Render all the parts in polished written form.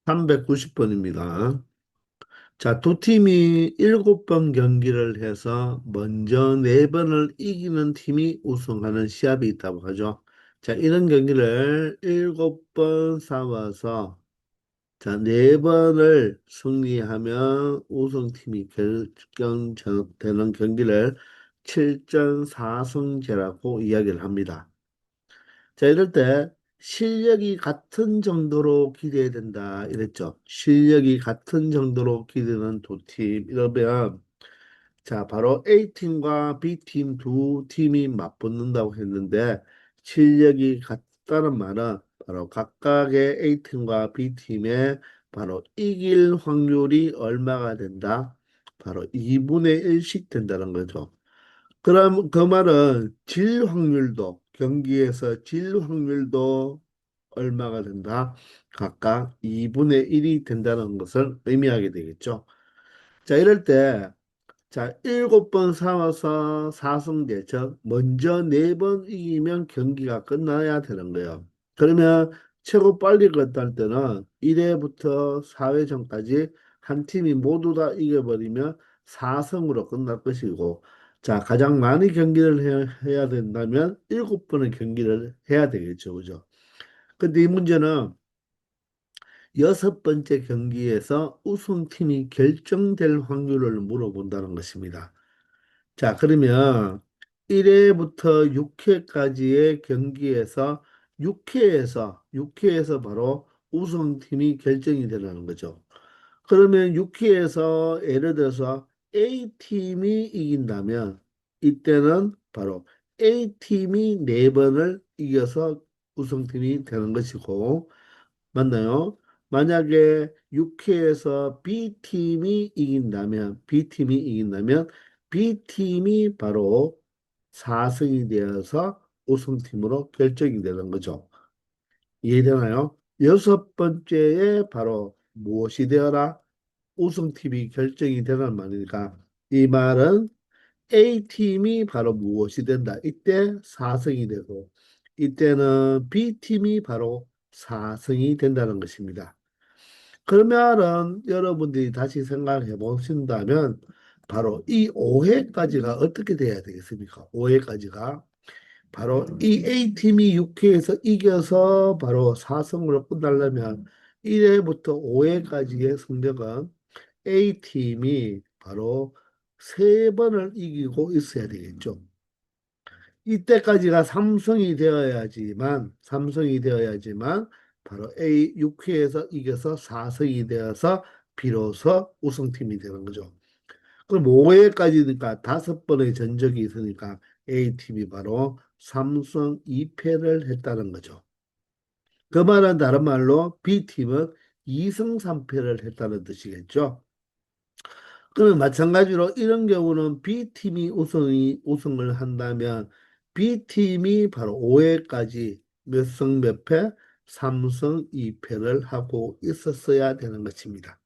390번입니다. 자, 두 팀이 7번 경기를 해서 먼저 4번을 이기는 팀이 우승하는 시합이 있다고 하죠. 자, 이런 경기를 7번 싸워서 자, 4번을 승리하면 우승팀이 결정되는 경기를 7전 4승제라고 이야기를 합니다. 자, 이럴 때 실력이 같은 정도로 기대해야 된다 이랬죠. 실력이 같은 정도로 기대는 두 팀. 이러면 자, 바로 A팀과 B팀 두 팀이 맞붙는다고 했는데 실력이 같다는 말은 바로 각각의 A팀과 B팀의 바로 이길 확률이 얼마가 된다? 바로 2분의 1씩 된다는 거죠. 그럼 그 말은 질 확률도 경기에서 질 확률도 얼마가 된다? 각각 2분의 1이 된다는 것을 의미하게 되겠죠. 자, 이럴 때 자, 7번 싸워서 4승제, 즉 먼저 4번 이기면 경기가 끝나야 되는 거예요. 그러면 최고 빨리 끝날 때는 1회부터 4회전까지 한 팀이 모두 다 이겨버리면 4승으로 끝날 것이고, 자, 가장 많이 경기를 해야 된다면 7번의 경기를 해야 되겠죠. 그죠? 근데 이 문제는 6번째 경기에서 우승팀이 결정될 확률을 물어본다는 것입니다. 자, 그러면 1회부터 6회까지의 경기에서 6회에서 바로 우승팀이 결정이 되는 거죠. 그러면 6회에서 예를 들어서 A팀이 이긴다면 이때는 바로 A팀이 4번을 이겨서 우승팀이 되는 것이고, 맞나요? 만약에 6회에서 B팀이 이긴다면 B팀이 바로 4승이 되어서 우승팀으로 결정이 되는 거죠. 이해되나요? 6번째에 바로 무엇이 되어라? 우승팀이 결정이 되는 말이니까 이 말은 A팀이 바로 무엇이 된다. 이때 4승이 되고 이때는 B팀이 바로 4승이 된다는 것입니다. 그러면은 여러분들이 다시 생각해 보신다면 바로 이 5회까지가 어떻게 돼야 되겠습니까? 5회까지가 바로 이 A팀이 6회에서 이겨서 바로 4승으로 끝나려면 1회부터 5회까지의 성적은 A팀이 바로 3번을 이기고 있어야 되겠죠. 이때까지가 삼성이 되어야지만 바로 A 6회에서 이겨서 4승이 되어서 비로소 우승팀이 되는 거죠. 그럼 5회까지니까 5번의 전적이 있으니까 A팀이 바로 삼승 2패를 했다는 거죠. 그 말은 다른 말로 B팀은 2승 3패를 했다는 뜻이겠죠. 그러면 마찬가지로 이런 경우는 B팀이 우승을 한다면 B팀이 바로 5회까지 몇 승 몇 패? 3승 2패를 하고 있었어야 되는 것입니다.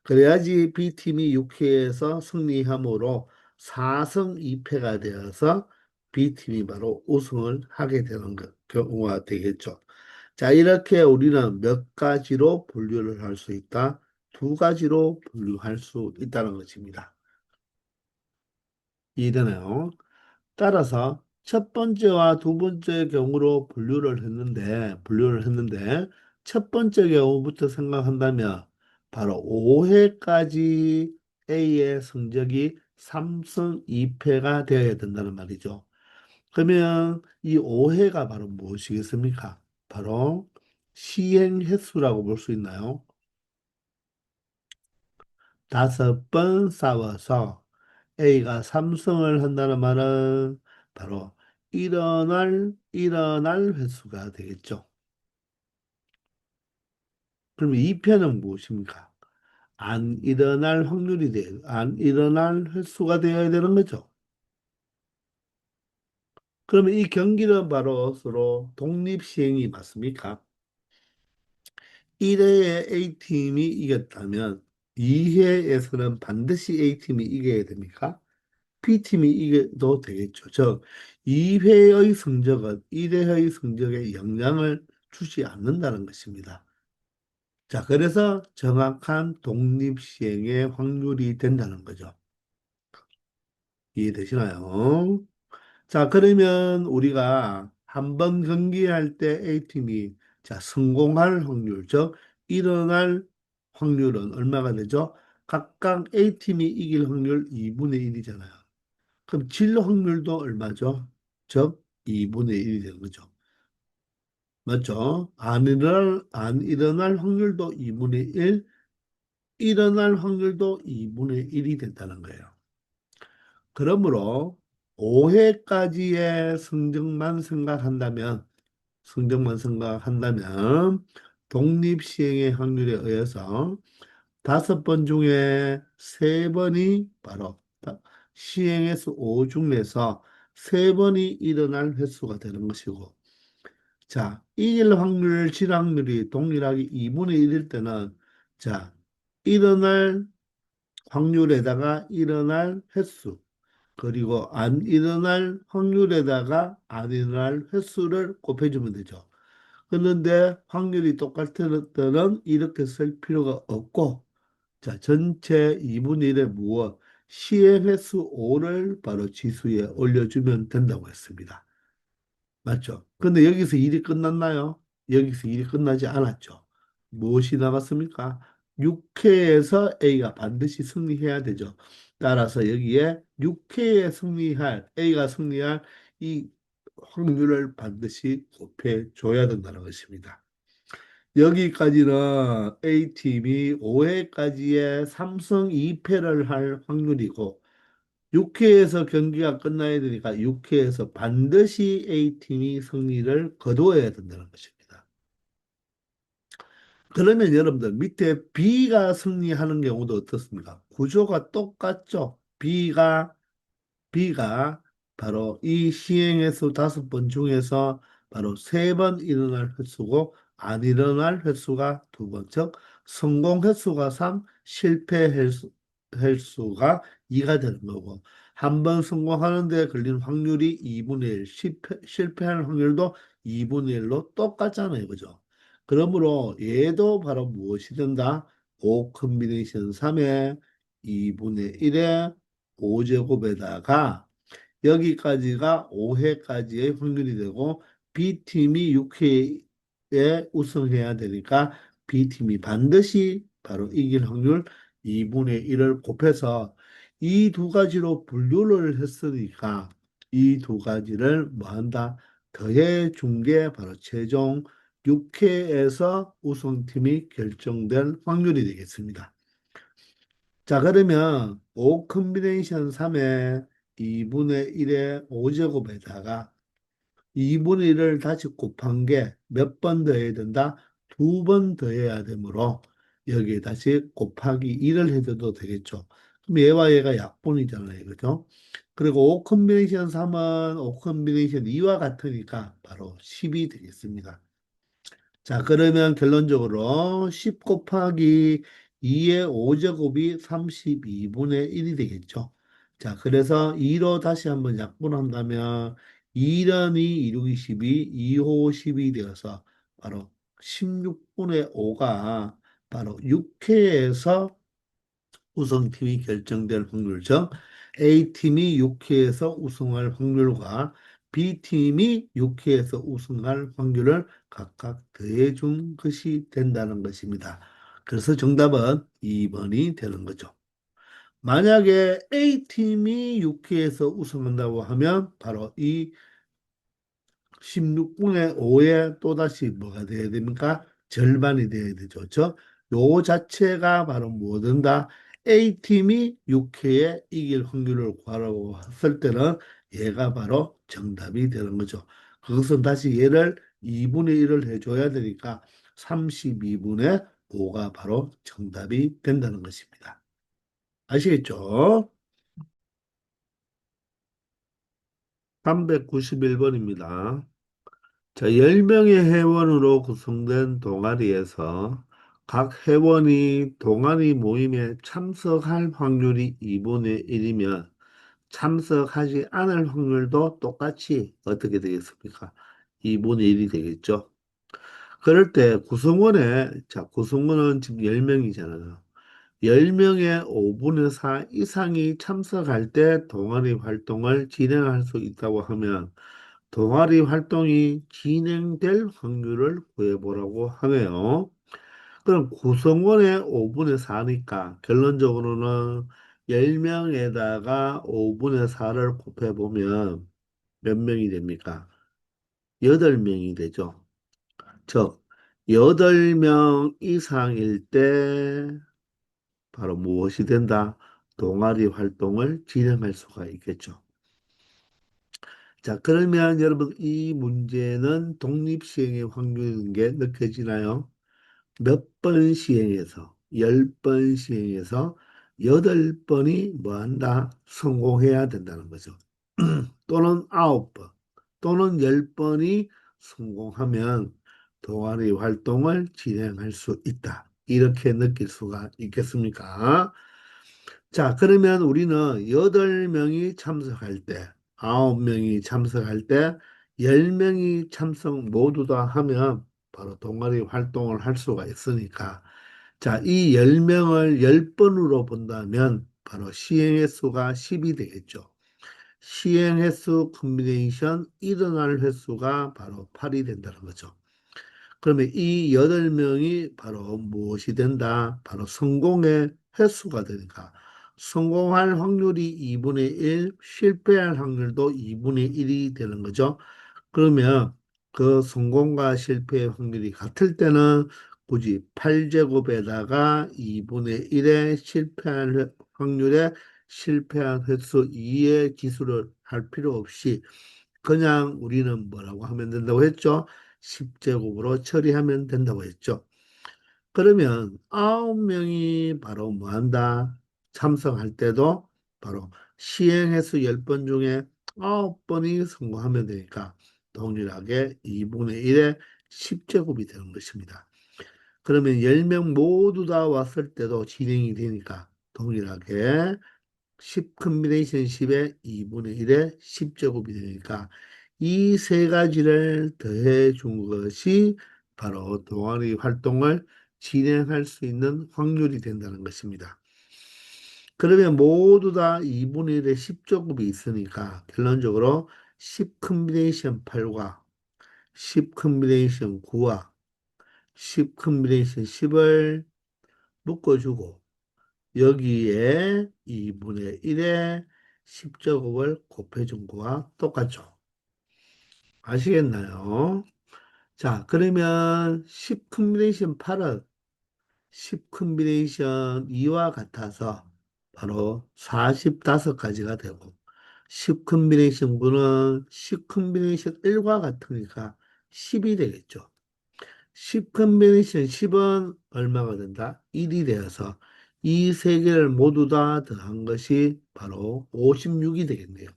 그래야지 B팀이 6회에서 승리함으로 4승 2패가 되어서 B팀이 바로 우승을 하게 되는 경우가 되겠죠. 자, 이렇게 우리는 몇 가지로 분류를 할 수 있다? 두 가지로 분류할 수 있다는 것입니다. 이해되나요? 따라서 첫 번째와 두 번째 경우로 분류를 했는데 첫 번째 경우부터 생각한다면 바로 5회까지 A의 성적이 3승 2패가 되어야 된다는 말이죠. 그러면 이 5회가 바로 무엇이겠습니까? 바로 시행 횟수라고 볼 수 있나요? 5번 싸워서 A가 삼성을 한다는 말은 바로 일어날 횟수가 되겠죠. 그러면 2편은 무엇입니까? 안 일어날 횟수가 되어야 되는 거죠. 그러면 이 경기는 바로 서로 독립시행이 맞습니까? 1회에 A팀이 이겼다면 2회에서는 반드시 A팀이 이겨야 됩니까? B팀이 이겨도 되겠죠. 즉, 2회의 성적은 1회의 성적에 영향을 주지 않는다는 것입니다. 자, 그래서 정확한 독립시행의 확률이 된다는 거죠. 이해되시나요? 자, 그러면 우리가 한 번 경기할 때 A팀이 자, 성공할 확률, 즉, 일어날 확률은 얼마가 되죠? 각각 A팀이 이길 확률 2분의 1이잖아요. 그럼 질 확률도 얼마죠? 즉, 2분의 1이 되는 거죠. 맞죠? 안 일어날 확률도 2분의 1, 일어날 확률도 2분의 1이 된다는 거예요. 그러므로 5회까지의 성적만 생각한다면, 독립시행의 확률에 의해서 5번 중에 3번이 바로 시행에서 5 중에서 3번이 일어날 횟수가 되는 것이고, 자, 이길 확률, 질 확률이 동일하게 2분의 1일 때는, 자, 일어날 확률에다가 일어날 횟수, 그리고 안 일어날 확률에다가 안 일어날 횟수를 곱해주면 되죠. 그런데 확률이 똑같을 때는 이렇게 쓸 필요가 없고, 자, 전체 2분의 1의 무엇, 시의 횟수 5를 바로 지수에 올려주면 된다고 했습니다. 맞죠? 근데 여기서 일이 끝났나요? 여기서 일이 끝나지 않았죠. 무엇이 남았습니까? 6회에서 A가 반드시 승리해야 되죠. 따라서 여기에 6회에 A가 승리할 이 확률을 반드시 곱해줘야 된다는 것입니다. 여기까지는 A팀이 5회까지의 3승 2패를 할 확률이고, 6회에서 경기가 끝나야 되니까 6회에서 반드시 A팀이 승리를 거두어야 된다는 것입니다. 그러면 여러분들 밑에 B가 승리하는 경우도 어떻습니까? 구조가 똑같죠. B가 바로 이 시행의 수 5번 중에서 바로 3번 일어날 횟수고, 안 일어날 횟수가 2번, 즉 성공 횟수가 3, 실패 횟수가 2가 되는 거고, 한 번 성공하는 데 걸린 확률이 2분의 1, 실패하는 확률도 2분의 1로 똑같잖아요. 그죠? 그러므로 얘도 바로 무엇이 된다? 5 컨비네이션 3에 2분의 1에 5제곱에다가 여기까지가 5회까지의 확률이 되고, B팀이 6회에 우승해야 되니까 B팀이 반드시 바로 이길 확률 2분의 1을 곱해서 이 두 가지로 분류를 했으니까 이 두 가지를 뭐 한다? 더해 준 게 바로 최종 6회에서 우승팀이 결정된 확률이 되겠습니다. 자, 그러면 5 컨비네이션 3에 2분의 1의 5제곱에다가 2분의 1을 다시 곱한 게 몇 번 더해야 된다? 2번 더해야 되므로 여기에 다시 곱하기 2를 해줘도 되겠죠. 그럼 얘와 얘가 약분이잖아요. 그죠? 그리고 5 컨비네이션 3은 5 컨비네이션 2와 같으니까 바로 10이 되겠습니다. 자, 그러면 결론적으로 10 곱하기 2의 5제곱이 32분의 1이 되겠죠. 자, 그래서 2로 다시 한번 약분한다면 2는 2, 2룩이 12, 2호 10이 되어서 바로 16분의 5가 바로 6회에서 우승팀이 결정될 확률, 즉 A팀이 6회에서 우승할 확률과 B팀이 6회에서 우승할 확률을 각각 더해준 것이 된다는 것입니다. 그래서 정답은 2번이 되는 거죠. 만약에 A팀이 6회에서 우승한다고 하면 바로 이 16분의 5에 또다시 뭐가 돼야 됩니까? 절반이 돼야 되죠. 요 자체가 바로 뭐든다? A팀이 6회에 이길 확률을 구하라고 했을 때는 얘가 바로 정답이 되는 거죠. 그것은 다시 얘를 2분의 1을 해줘야 되니까 32분의 5가 바로 정답이 된다는 것입니다. 아시겠죠? 391번입니다. 자, 10명의 회원으로 구성된 동아리에서 각 회원이 동아리 모임에 참석할 확률이 2분의 1이면 참석하지 않을 확률도 똑같이 어떻게 되겠습니까? 2분의 1이 되겠죠. 그럴 때 구성원은 지금 10명이잖아요. 10명의 5분의 4 이상이 참석할 때 동아리 활동을 진행할 수 있다고 하면 동아리 활동이 진행될 확률을 구해보라고 하네요. 그럼 구성원의 5분의 4니까 결론적으로는 10명에다가 5분의 4를 곱해보면 몇 명이 됩니까? 8명이 되죠. 즉, 8명 이상일 때 바로 무엇이 된다? 동아리 활동을 진행할 수가 있겠죠. 자, 그러면 여러분 이 문제는 독립시행의 확률인 게 느껴지나요? 몇 번 시행해서, 10번 시행해서 8번이 뭐 한다? 성공해야 된다는 거죠. 또는 9번, 또는 10번이 성공하면 동아리 활동을 진행할 수 있다. 이렇게 느낄 수가 있겠습니까? 자, 그러면 우리는 8명이 참석할 때, 9명이 참석할 때, 10명이 참석 모두 다 하면 바로 동아리 활동을 할 수가 있으니까, 자, 이 10명을 10번으로 본다면 바로 시행 횟수가 10이 되겠죠. 시행 횟수 콤비네이션 일어날 횟수가 바로 8이 된다는 거죠. 그러면 이 8명이 바로 무엇이 된다? 바로 성공의 횟수가 되니까 성공할 확률이 2분의 1, 실패할 확률도 2분의 1이 되는 거죠. 그러면 그 성공과 실패의 확률이 같을 때는 굳이 8제곱에다가 2분의 1의 실패할 확률에 실패한 횟수 2의 기수를 할 필요 없이 그냥 우리는 뭐라고 하면 된다고 했죠? 10제곱으로 처리하면 된다고 했죠. 그러면 9명이 바로 뭐 한다? 참석할 때도 바로 시행횟수 10번 중에 9번이 성공하면 되니까 동일하게 2분의 1의 10제곱이 되는 것입니다. 그러면 10명 모두 다 왔을 때도 진행이 되니까 동일하게 10 컴비네이션 10에 2분의 1의 10제곱이 되니까 이 세 가지를 더해 준 것이 바로 동아리 활동을 진행할 수 있는 확률이 된다는 것입니다. 그러면 모두 다 2분의 1의 10제곱이 있으니까 결론적으로 10 컴비네이션 8과 10 컴비네이션 9와 10 컴비네이션 10을 묶어주고 여기에 2분의 1의 10제곱을 곱해준 거와 똑같죠. 아시겠나요? 자, 그러면 10 컴비네이션 8은 10 컴비네이션 2와 같아서 바로 45가지가 되고 10 컴비네이션 9는 10 컴비네이션 1과 같으니까 10이 되겠죠. 10 컴비네이션 10은 얼마가 된다? 1이 되어서 이 세 개를 모두 다 더한 것이 바로 56이 되겠네요.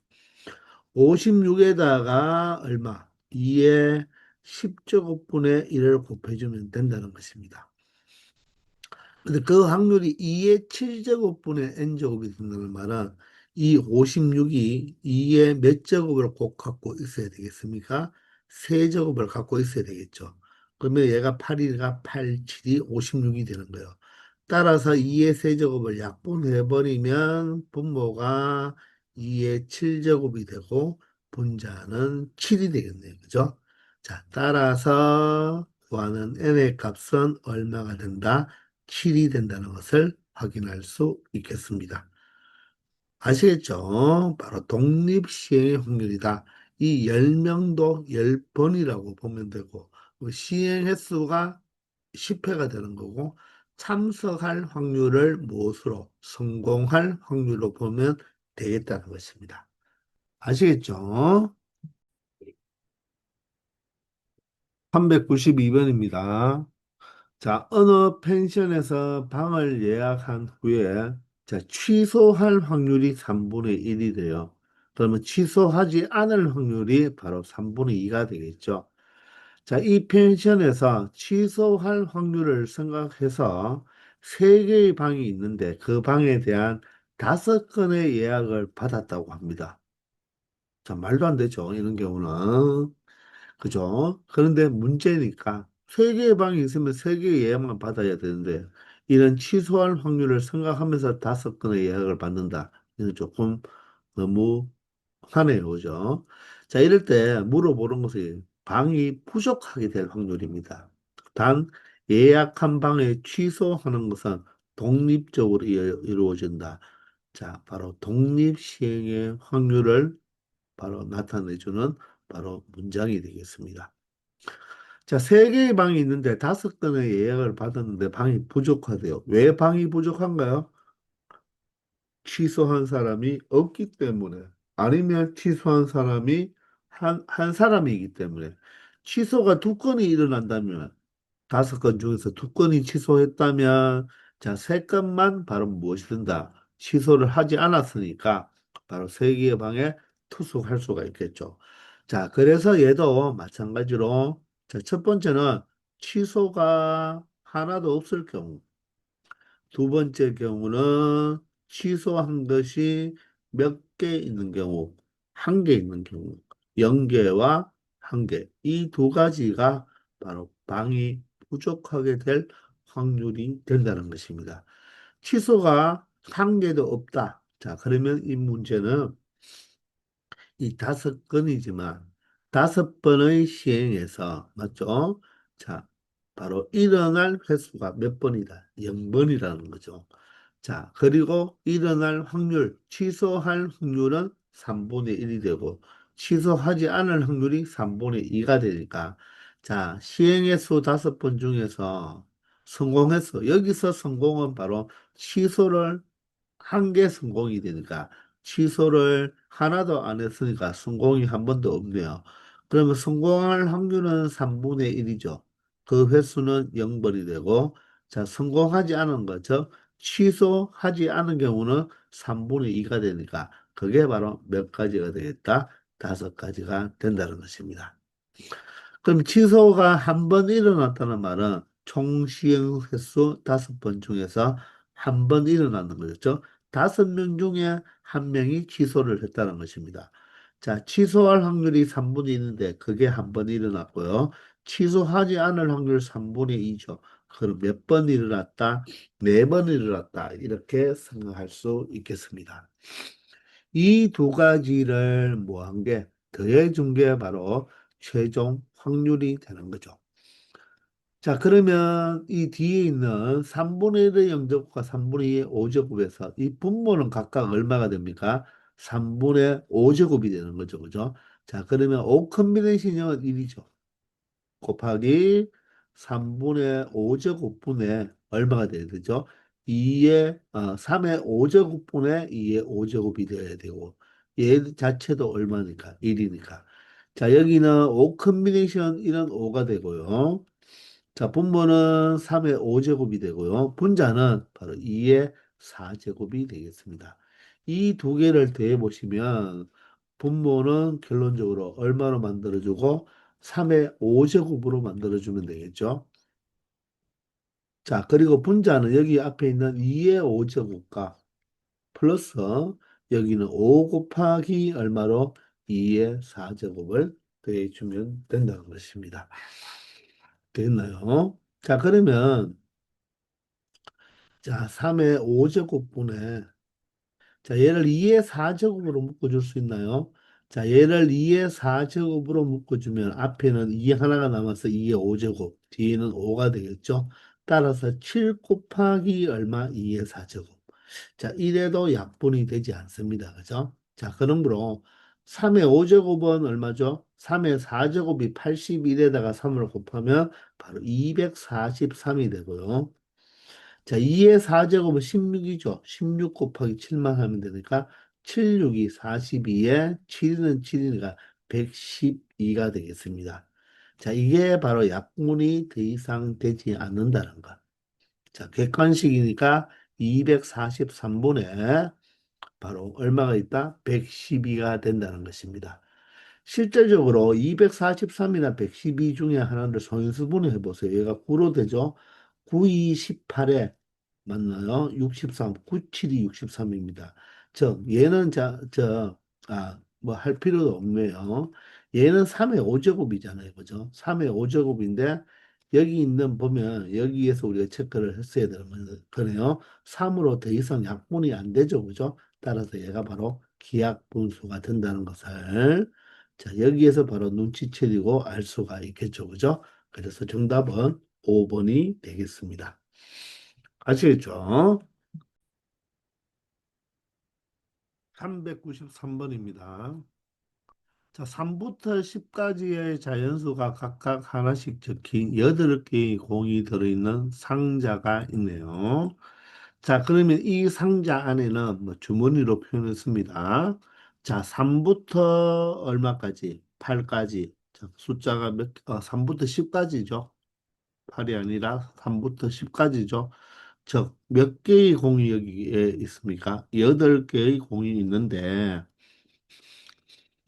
56에다가 얼마? 2의 10제곱분의 1을 곱해주면 된다는 것입니다. 근데 그 확률이 2의 7제곱분의 n제곱이 된다는 말은 이 56이 2의 몇 제곱을 꼭 갖고 있어야 되겠습니까? 세제곱을 갖고 있어야 되겠죠. 그러면 얘가 8이니까 8, 7이 56이 되는 거예요. 따라서 2의 세제곱을 약분해버리면 분모가 2의 7제곱이 되고 분자는 7이 되겠네요. 그죠? 자, 따라서 구하는 n의 값은 얼마가 된다? 7이 된다는 것을 확인할 수 있겠습니다. 아시겠죠? 바로 독립시행의 확률이다. 이 10명도 10번이라고 보면 되고, 시행 횟수가 10회가 되는 거고, 참석할 확률을 무엇으로, 성공할 확률로 보면 되겠다는 것입니다. 아시겠죠? 392번입니다. 자, 어느 펜션에서 방을 예약한 후에 자, 취소할 확률이 3분의 1이 돼요. 그러면 취소하지 않을 확률이 바로 3분의 2가 되겠죠. 자, 이 펜션에서 취소할 확률을 생각해서 세개의 방이 있는데 그 방에 대한 5건의 예약을 받았다고 합니다. 자, 말도 안 되죠. 이런 경우는. 그죠? 그런데 문제니까 세 개의 방이 있으면 세 개의 예약만 받아야 되는데, 이런 취소할 확률을 생각하면서 다섯 건의 예약을 받는다. 이건 조금 너무 하네요. 그죠? 자, 이럴 때 물어보는 것이 방이 부족하게 될 확률입니다. 단, 예약한 방에 취소하는 것은 독립적으로 이루어진다. 자, 바로 독립 시행의 확률을 바로 나타내주는 바로 문장이 되겠습니다. 자, 세 개의 방이 있는데 다섯 건의 예약을 받았는데 방이 부족하대요. 왜 방이 부족한가요? 취소한 사람이 없기 때문에, 아니면 취소한 사람이 한 사람이기 때문에. 취소가 두 건이 일어난다면, 다섯 건 중에서 두 건이 취소했다면, 자, 세 건만 바로 무엇이 된다? 취소를 하지 않았으니까 바로 세 개의 방에 투숙할 수가 있겠죠. 자, 그래서 얘도 마찬가지로, 자, 첫 번째는 취소가 하나도 없을 경우, 두 번째 경우는 취소한 것이 몇 개 있는 경우, 한 개 있는 경우, 0개와 한 개, 이 두 가지가 바로 방이 부족하게 될 확률이 된다는 것입니다. 취소가 한 개도 없다. 자, 그러면 이 문제는 이 다섯 건이지만 다섯 번의 시행에서 맞죠? 자, 바로 일어날 횟수가 몇 번이다? 0번이라는 거죠. 자, 그리고 일어날 확률, 취소할 확률은 3분의 1이 되고 취소하지 않을 확률이 3분의 2가 되니까 자, 시행의 수 다섯 번 중에서 성공했어. 여기서 성공은 바로 취소를 한 개 성공이 되니까 취소를 하나도 안 했으니까 성공이 한 번도 없네요. 그러면 성공할 확률은 3분의 1이죠. 그 횟수는 0번이 되고, 자, 성공하지 않은 거죠. 취소하지 않은 경우는 3분의 2가 되니까 그게 바로 몇 가지가 되겠다? 다섯 가지가 된다는 것입니다. 그럼 취소가 한 번 일어났다는 말은 총 시행 횟수 다섯 번 중에서 한 번 일어나는 거죠. 다섯 명 중에 한 명이 취소를 했다는 것입니다. 자, 취소할 확률이 3분의 1인데 그게 한 번 일어났고요. 취소하지 않을 확률 3분의 2죠. 그럼 몇 번 일어났다? 네 번 일어났다. 이렇게 생각할 수 있겠습니다. 이 두 가지를 뭐한 게 더해준 게 바로 최종 확률이 되는 거죠. 자, 그러면 이 뒤에 있는 3분의 1의 영접과 3분의 2의 5제곱에서 이 분모는 각각 얼마가 됩니까? 3분의 5제곱이 되는 거죠. 그죠? 자, 그러면 5 컨비네이션은 1이죠. 곱하기 3분의 5제곱분의 얼마가 돼야 되죠? 3의 5제곱분의 2의 5제곱이 되어야 되고 얘 자체도 얼마니까? 1이니까. 자, 여기는 5 컨비네이션 1은 5가 되고요. 자, 분모는 3의 5제곱이 되고요. 분자는 바로 2의 4제곱이 되겠습니다. 이 두 개를 더해 보시면 분모는 결론적으로 얼마로 만들어주고 3의 5제곱으로 만들어주면 되겠죠. 자, 그리고 분자는 여기 앞에 있는 2의 5제곱과 플러스 여기는 5 곱하기 얼마로 2의 4제곱을 더해주면 된다는 것입니다. 됐나요? 자, 그러면 자, 3의 5제곱분에 자, 얘를 2의 4제곱으로 묶어줄 수 있나요? 자, 얘를 2의 4제곱으로 묶어주면 앞에는 2 하나가 남아서 2의 5제곱, 뒤에는 5가 되겠죠? 따라서 7 곱하기 얼마? 2의 4제곱. 자, 이래도 약분이 되지 않습니다. 그죠? 자, 그러므로 3의 5제곱은 얼마죠? 3의 4제곱이 81에다가 3을 곱하면 바로 243이 되고요. 자, 2의 4제곱은 16이죠. 16 곱하기 7만 하면 되니까 7, 6이 42에 7은 7이니까 112가 되겠습니다. 자, 이게 바로 약분이 더 이상 되지 않는다는 것. 자, 객관식이니까 243분에 바로 얼마가 있다? 112가 된다는 것입니다. 실제적으로 243이나 112 중에 하나를 소인수분해 해보세요. 얘가 9로 되죠. 9, 2, 18에 맞나요? 63, 9, 7이 63입니다. 즉, 얘는 뭐 할 필요도 없네요. 얘는 3의 5제곱이잖아요. 그죠? 3의 5제곱인데 여기 있는 보면 여기에서 우리가 체크를 했어야 되는 거네요. 3으로 더 이상 약분이 안 되죠. 그죠? 따라서 얘가 바로 기하 분수가 된다는 것을 자, 여기에서 바로 눈치채리고 알 수가 있겠죠. 그죠? 그래서 정답은 5번이 되겠습니다. 아시겠죠? 393번입니다. 자, 3부터 10까지의 자연수가 각각 하나씩 적힌 8개의 공이 들어있는 상자가 있네요. 자, 그러면 이 상자 안에는 뭐 주머니로 표현했습니다. 자, 3부터 얼마까지? 8까지. 자, 숫자가 3부터 10까지죠. 8이 아니라 3부터 10까지죠. 즉, 몇 개의 공이 여기에 있습니까? 8개의 공이 있는데,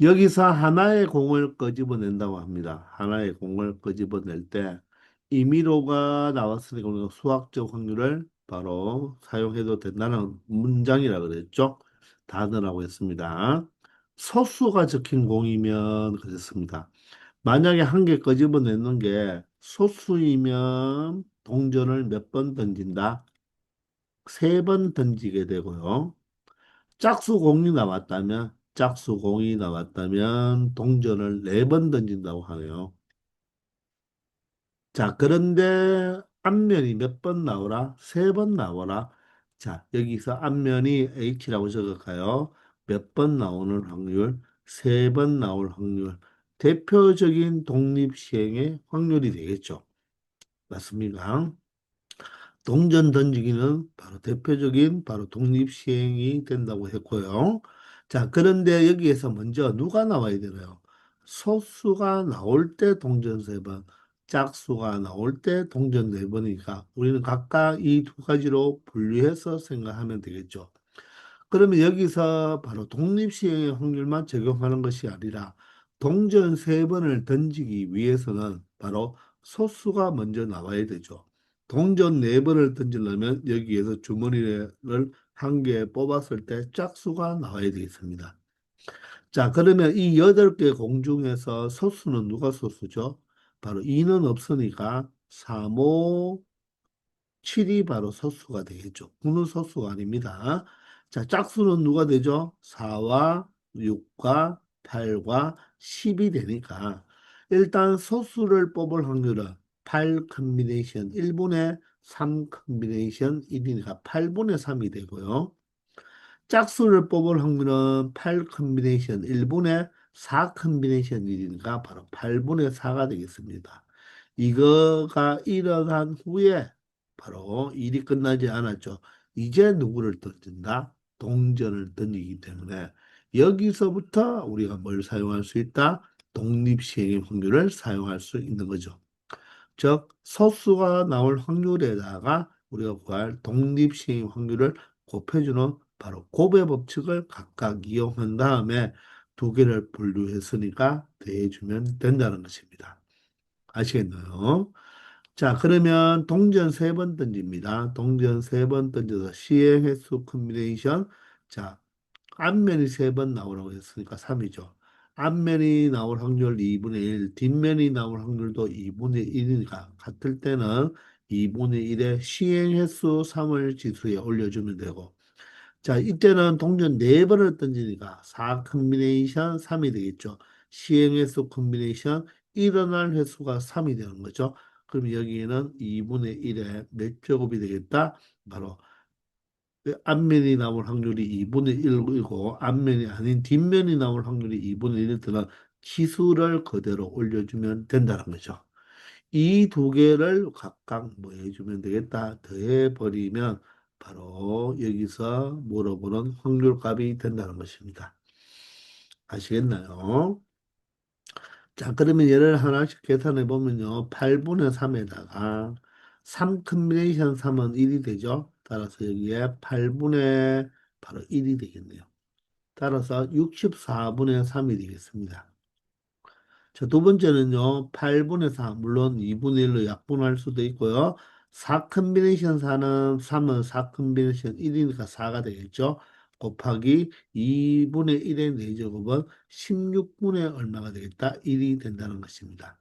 여기서 하나의 공을 끄집어낸다고 합니다. 하나의 공을 끄집어낼 때 임의로가 나왔으니까 우리가 수학적 확률을 바로 사용해도 된다는 문장이라 그랬죠. 단어라고 했습니다. 소수가 적힌 공이면 그렇습니다. 만약에 한 개 끄집어내는 게 소수이면 동전을 몇 번 던진다? 3번 던지게 되고요. 짝수공이 나왔다면 동전을 4번 던진다고 하네요. 자, 그런데 앞면이 몇 번 나오라? 3번 나오라. 자, 여기서 앞면이 H라고 적을까요? 몇 번 나오는 확률? 3번 나올 확률. 대표적인 독립시행의 확률이 되겠죠. 맞습니까? 동전 던지기는 바로 대표적인 바로 독립시행이 된다고 했고요. 자, 그런데 여기에서 먼저 누가 나와야 되나요? 소수가 나올 때 동전 세 번, 짝수가 나올 때 동전 네 번이니까 우리는 각각 이 두 가지로 분류해서 생각하면 되겠죠. 그러면 여기서 바로 독립시행의 확률만 적용하는 것이 아니라 동전 세 번을 던지기 위해서는 바로 소수가 먼저 나와야 되죠. 동전 네 번을 던지려면 여기에서 주머니를 한 개 뽑았을 때 짝수가 나와야 되겠습니다. 자, 그러면 이 8개 공 중에서 소수는 누가 소수죠? 바로 2는 없으니까 3, 5, 7이 바로 소수가 되겠죠. 9는 소수가 아닙니다. 자, 짝수는 누가 되죠? 4와 6과 8과 10이 되니까 일단 소수를 뽑을 확률은 8 컨비네이션 1분의 3 컨비네이션 1이니까 8분의 3이 되고요. 짝수를 뽑을 확률은 8 컨비네이션 1분의 4 컨비네이션 1이니까 바로 8분의 4가 되겠습니다. 이거가 일어난 후에 바로 일이 끝나지 않았죠. 이제 누구를 던진다? 동전을 던지기 때문에 여기서부터 우리가 뭘 사용할 수 있다? 독립시행의 확률을 사용할 수 있는 거죠. 즉, 소수가 나올 확률에다가 우리가 구할 독립시행 확률을 곱해주는 바로 곱의 법칙을 각각 이용한 다음에 두 개를 분류했으니까 더해주면 된다는 것입니다. 아시겠나요? 자, 그러면 동전 세 번 던집니다. 동전 세 번 던져서 시행 횟수 컨비네이션. 자, 앞면이 세 번 나오라고 했으니까 3이죠. 앞면이 나올 확률 2분의 1, 뒷면이 나올 확률도 2분의 1이니까 같을 때는 2분의 1의 시행 횟수 3을 지수에 올려주면 되고 자, 이때는 동전 4번을 던지니까 4 컨비네이션 3이 되겠죠. 시행 횟수 컨비네이션 일어날 횟수가 3이 되는 거죠. 그럼 여기에는 2분의 1의 몇 제곱이 되겠다? 바로 앞면이 나올 확률이 2분의 1이고 앞면이 아닌 뒷면이 나올 확률이 2분의 1일 때는 치수를 그대로 올려주면 된다는 거죠. 이 두 개를 각각 뭐 해주면 되겠다. 더해버리면 바로 여기서 물어보는 확률값이 된다는 것입니다. 아시겠나요? 자, 그러면 얘를 하나씩 계산해 보면요. 8분의 3에다가 3 컨비네이션 3은 1이 되죠. 따라서 여기에 8분의 바로 1이 되겠네요. 따라서 64분의 3이 되겠습니다. 자, 두 번째는요, 8분의 4, 물론 2분의 1로 약분할 수도 있고요. 4 컨비네이션 4는 3은 4 컨비네이션 1이니까 4가 되겠죠. 곱하기 2분의 1의 4제곱은 16분의 얼마가 되겠다? 1이 된다는 것입니다.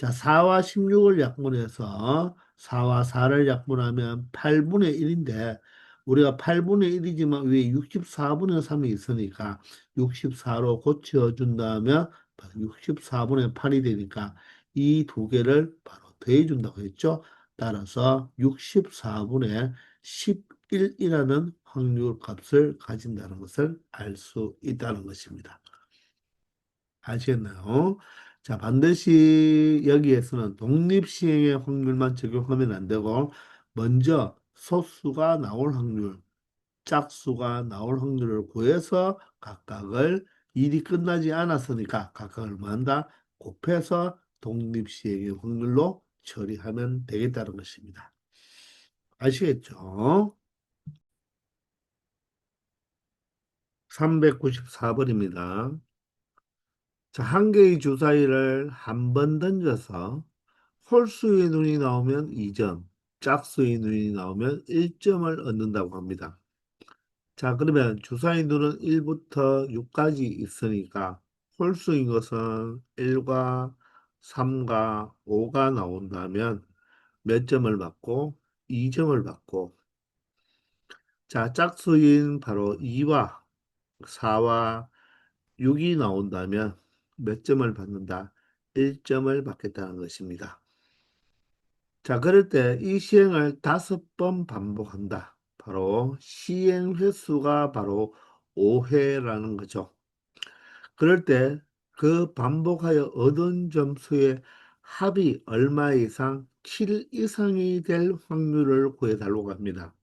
자, 4와 16을 약분해서 4와 4를 약분하면 8분의 1인데 우리가 8분의 1이지만 위에 64분의 3이 있으니까 64로 고쳐준다면 64분의 8이 되니까 이 두 개를 바로 더해준다고 했죠. 따라서 64분의 11이라는 확률 값을 가진다는 것을 알 수 있다는 것입니다. 아시겠나요? 자, 반드시 여기에서는 독립시행의 확률만 적용하면 안 되고, 먼저 소수가 나올 확률, 짝수가 나올 확률을 구해서 각각을 일이 끝나지 않았으니까 각각을 뭐 한다? 곱해서 독립시행의 확률로 처리하면 되겠다는 것입니다. 아시겠죠? 394번입니다. 자, 한 개의 주사위를 한 번 던져서 홀수의 눈이 나오면 2점, 짝수의 눈이 나오면 1점을 얻는다고 합니다. 자, 그러면 주사위 눈은 1부터 6까지 있으니까 홀수인 것은 1과 3과 5가 나온다면 몇 점을 받고 2점을 받고, 자, 짝수인 바로 2와 4와 6이 나온다면 몇 점을 받는다? 1점을 받겠다는 것입니다. 자, 그럴 때 이 시행을 5번 반복한다. 바로 시행 횟수가 바로 5회라는 거죠. 그럴 때 그 반복하여 얻은 점수의 합이 얼마 이상 7 이상이 될 확률을 구해달라고 합니다.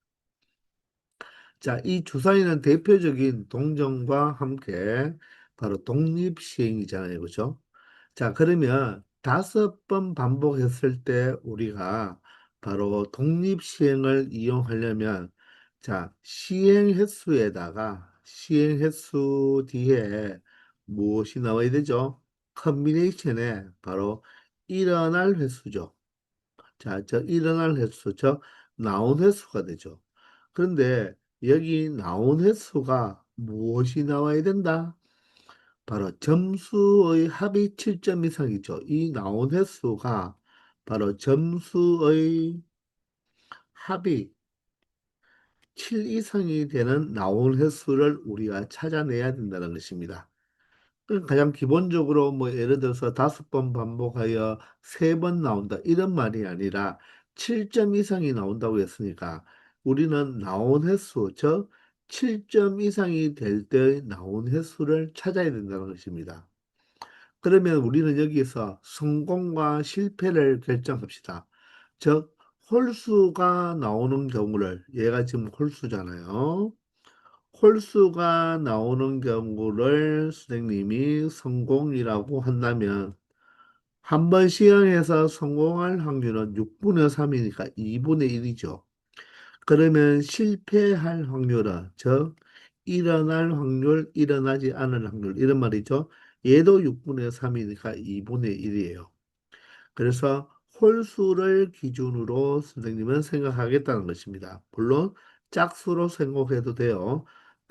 자, 이 주사위는 대표적인 동정과 함께 바로 독립시행이잖아요. 그죠? 자, 그러면 5번 반복했을 때 우리가 바로 독립시행을 이용하려면, 자, 시행 횟수 뒤에 무엇이 나와야 되죠? 컨비네이션에 바로 일어날 횟수죠. 자, 저 일어날 횟수, 저 나온 횟수가 되죠. 그런데 여기 나온 횟수가 무엇이 나와야 된다? 바로 점수의 합이 7점 이상이죠. 이 나온 횟수가 바로 점수의 합이 7 이상이 되는 나온 횟수를 우리가 찾아내야 된다는 것입니다. 가장 기본적으로 뭐 예를 들어서 5번 반복하여 3번 나온다 이런 말이 아니라 7점 이상이 나온다고 했으니까 우리는 나온 횟수, 즉 7점 이상이 될 때 나온 횟수를 찾아야 된다는 것입니다. 그러면 우리는 여기서 성공과 실패를 결정합시다. 즉 홀수가 나오는 경우를, 얘가 지금 홀수잖아요. 홀수가 나오는 경우를 선생님이 성공이라고 한다면 한 번 시행해서 성공할 확률은 6분의 3이니까 2분의 1이죠. 그러면 실패할 확률은, 즉 일어날 확률, 일어나지 않을 확률 이런 말이죠. 얘도 6분의 3이니까 2분의 1이에요. 그래서 홀수를 기준으로 선생님은 생각하겠다는 것입니다. 물론 짝수로 생각해도 돼요.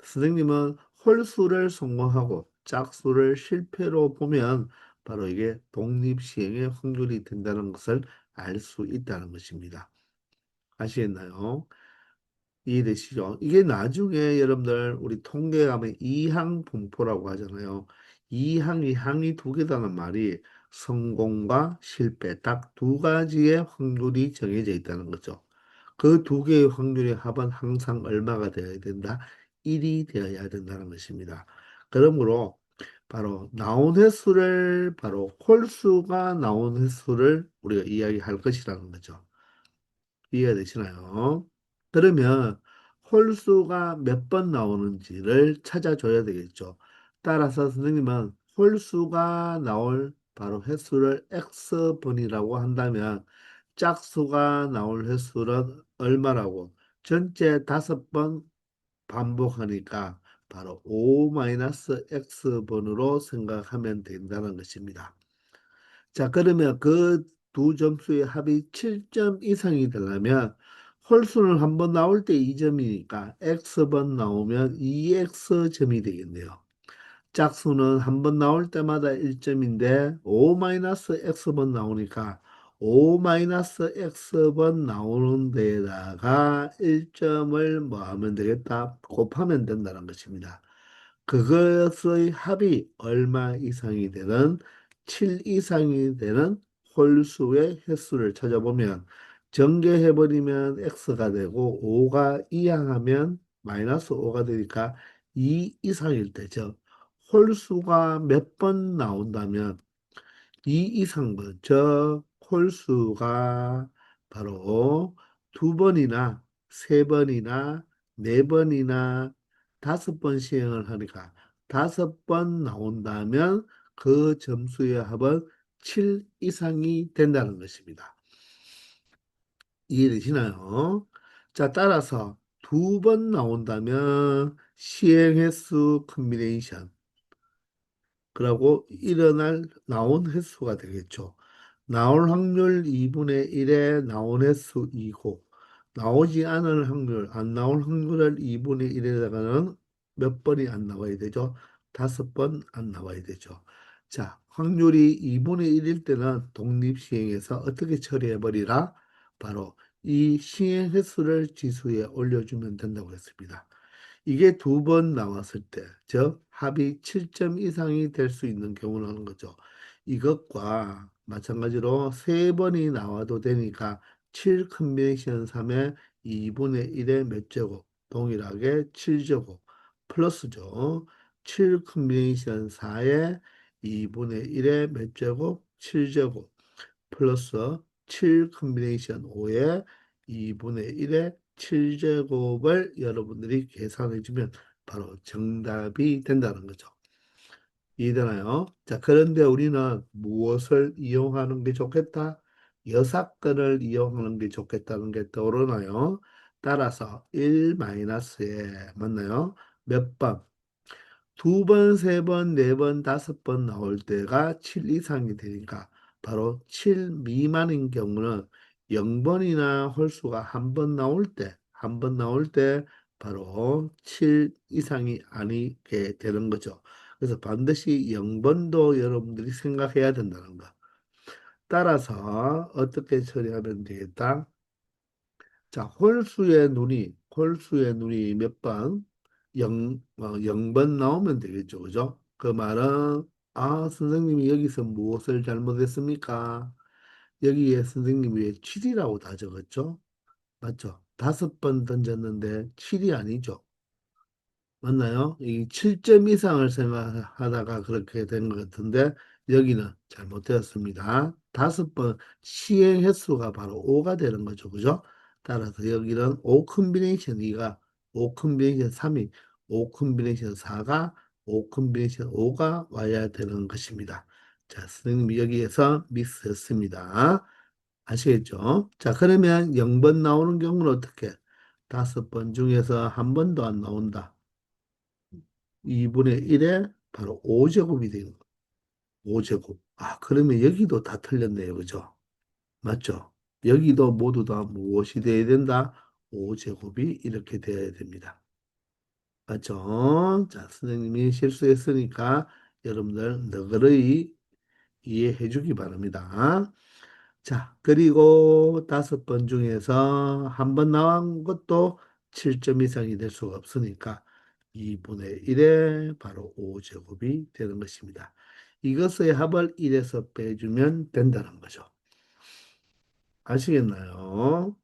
선생님은 홀수를 성공하고 짝수를 실패로 보면 바로 이게 독립시행의 확률이 된다는 것을 알 수 있다는 것입니다. 아시겠나요? 이해되시죠? 이게 나중에 여러분들 우리 통계 가면 이항 분포라고 하잖아요. 이항이 항이 두 개다는 말이 성공과 실패 딱 두 가지의 확률이 정해져 있다는 거죠. 그 두 개의 확률의 합은 항상 얼마가 되어야 된다? 1이 되어야 된다는 것입니다. 그러므로 바로 나온 횟수를 바로 홀수가 나온 횟수를 우리가 이야기할 것이라는 거죠. 이해가 되시나요? 그러면 홀수가 몇 번 나오는지를 찾아줘야 되겠죠. 따라서 선생님은 홀수가 나올 바로 횟수를 x번이라고 한다면 짝수가 나올 횟수는 얼마라고? 전체 5번 반복하니까 바로 5-x번으로 생각하면 된다는 것입니다. 자, 그러면 그 두 점수의 합이 7점 이상이 되려면 홀수는 한 번 나올 때 2점이니까 x번 나오면 2x점이 되겠네요. 짝수는 한 번 나올 때마다 1점인데 5-x번 나오니까 5-x번 나오는 데에다가 1점을 뭐 하면 되겠다? 곱하면 된다는 것입니다. 그것의 합이 얼마 이상이 되는 7 이상이 되는 홀수의 횟수를 찾아보면 전개해버리면 x가 되고 5가 이항하면 마이너스 5가 되니까 2 이상일 때죠. 홀수가 몇 번 나온다면 2 이상분, 저 홀수가 바로 두 번이나 세 번이나 네 번이나 다섯 번 시행을 하니까 다섯 번 나온다면 그 점수의 합은 7 이상이 된다는 것입니다. 이해되시나요? 자, 따라서 두 번 나온다면 시행횟수 컨비네이션 그러고 일어날 나온 횟수가 되겠죠. 나올 확률 2분의 1에 나온 횟수 2고 나오지 않을 확률, 안 나올 확률을 2분의 1에다가는 몇 번이 안 나와야 되죠? 다섯 번 안 나와야 되죠. 자, 확률이 2분의 1일 때는 독립시행해서 어떻게 처리해버리라? 바로 이 시행 횟수를 지수에 올려주면 된다고 했습니다. 이게 두 번 나왔을 때, 즉 합이 7점 이상이 될 수 있는 경우는 하는 거죠. 이것과 마찬가지로 세 번이 나와도 되니까 7 컨비네이션 3의 2분의 1의 몇 제곱 동일하게 7제곱 플러스죠. 7 컨비네이션 4의 2분의 1의 몇 제곱 7제곱 플러스 7 컨비네이션 5의 2분의 1의 7제곱을 여러분들이 계산해 주면 바로 정답이 된다는 거죠. 이해되나요? 자, 그런데 우리는 무엇을 이용하는 게 좋겠다? 여사건을 이용하는 게 좋겠다는 게 떠오르나요? 따라서 1-에 맞나요? 몇 번? 두 번, 세 번, 네 번, 다섯 번 나올 때가 7 이상이 되니까 바로 7 미만인 경우는 0번이나 홀수가 한 번 나올 때, 한 번 나올 때 바로 7 이상이 아니게 되는 거죠. 그래서 반드시 0번도 여러분들이 생각해야 된다는 거. 따라서 어떻게 처리하면 되겠다? 자, 홀수의 눈이 몇 번? 0번 나오면 되겠죠. 그죠? 그 말은, 아, 선생님이 여기서 무엇을 잘못했습니까? 여기에 선생님이 왜 7이라고 다 적었죠? 맞죠? 다섯 번 던졌는데 7이 아니죠. 맞나요? 이 7점 이상을 생각하다가 그렇게 된 것 같은데 여기는 잘못되었습니다. 다섯 번 시행 횟수가 바로 5가 되는 거죠. 그죠? 따라서 여기는 5 컨비네이션 2가 5 컨비네이션 3이 5 컨비네이션 4가 5 컨비네이션 5가 와야 되는 것입니다. 자, 선생님이 여기에서 미스했습니다. 아시겠죠? 자, 그러면 0번 나오는 경우는 어떻게? 다섯 번 중에서 한 번도 안 나온다. 2분의 1에 바로 5제곱이 되는 거예요. 5제곱. 아, 그러면 여기도 다 틀렸네요. 그죠? 맞죠? 여기도 모두 다 무엇이 돼야 된다? 5제곱이 이렇게 돼야 됩니다. 맞죠? 자, 선생님이 실수했으니까 여러분들 너그러이 이해해 주기 바랍니다. 자, 그리고 다섯 번 중에서 한 번 나온 것도 7점 이상이 될 수가 없으니까 2분의 1에 바로 5제곱이 되는 것입니다. 이것의 합을 1에서 빼주면 된다는 거죠. 아시겠나요?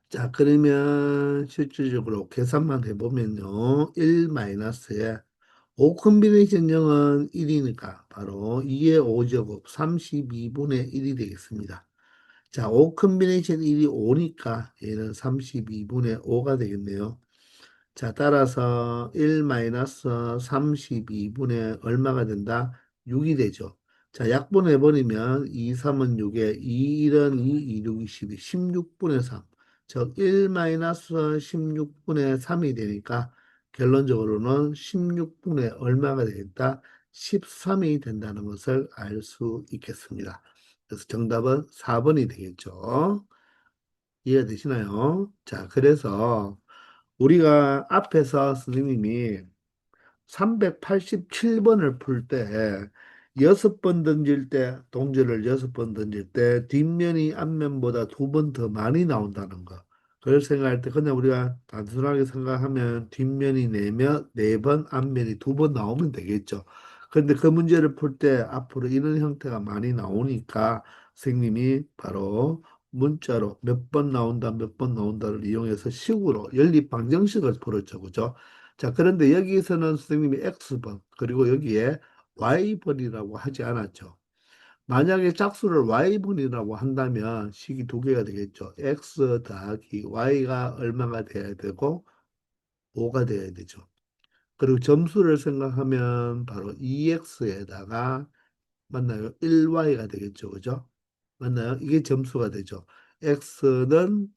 자, 그러면 실질적으로 계산만 해보면요. 1-에 5 컨비네이션 0은 1이니까 바로 2의 5제곱 32분의 1이 되겠습니다. 자, 5 컨비네이션 1이 5니까 얘는 32분의 5가 되겠네요. 자, 따라서 1-32분의 얼마가 된다? 6이 되죠. 자, 약분해버리면 2, 3은 6에 2, 1은 2, 2, 6, 12, 16분의 3. 즉, 1-16분의 3이 되니까 결론적으로는 16분의 얼마가 되겠다? 13이 된다는 것을 알 수 있겠습니다. 그래서 정답은 4번이 되겠죠. 이해가 되시나요? 자, 그래서 우리가 앞에서 선생님이 387번을 풀 때, 6번 던질 때, 동전을 6번 던질 때, 뒷면이 앞면보다 2번 더 많이 나온다는 거. 그걸 생각할 때, 그냥 우리가 단순하게 생각하면 뒷면이 4번, 앞면이 2번 나오면 되겠죠. 그런데 그 문제를 풀 때 앞으로 이런 형태가 많이 나오니까 선생님이 바로 문자로 몇 번 나온다, 몇 번 나온다를 이용해서 식으로 연립방정식을 풀었죠. 그죠? 자, 그런데 여기서는 선생님이 X번, 그리고 여기에 Y번이라고 하지 않았죠. 만약에 짝수를 Y번이라고 한다면 식이 두 개가 되겠죠. X 더하기 Y가 얼마가 돼야 되고 5가 돼야 되죠. 그리고 점수를 생각하면 바로 2X에다가 맞나요? 1Y가 되겠죠. 그죠? 맞나요? 이게 점수가 되죠. x는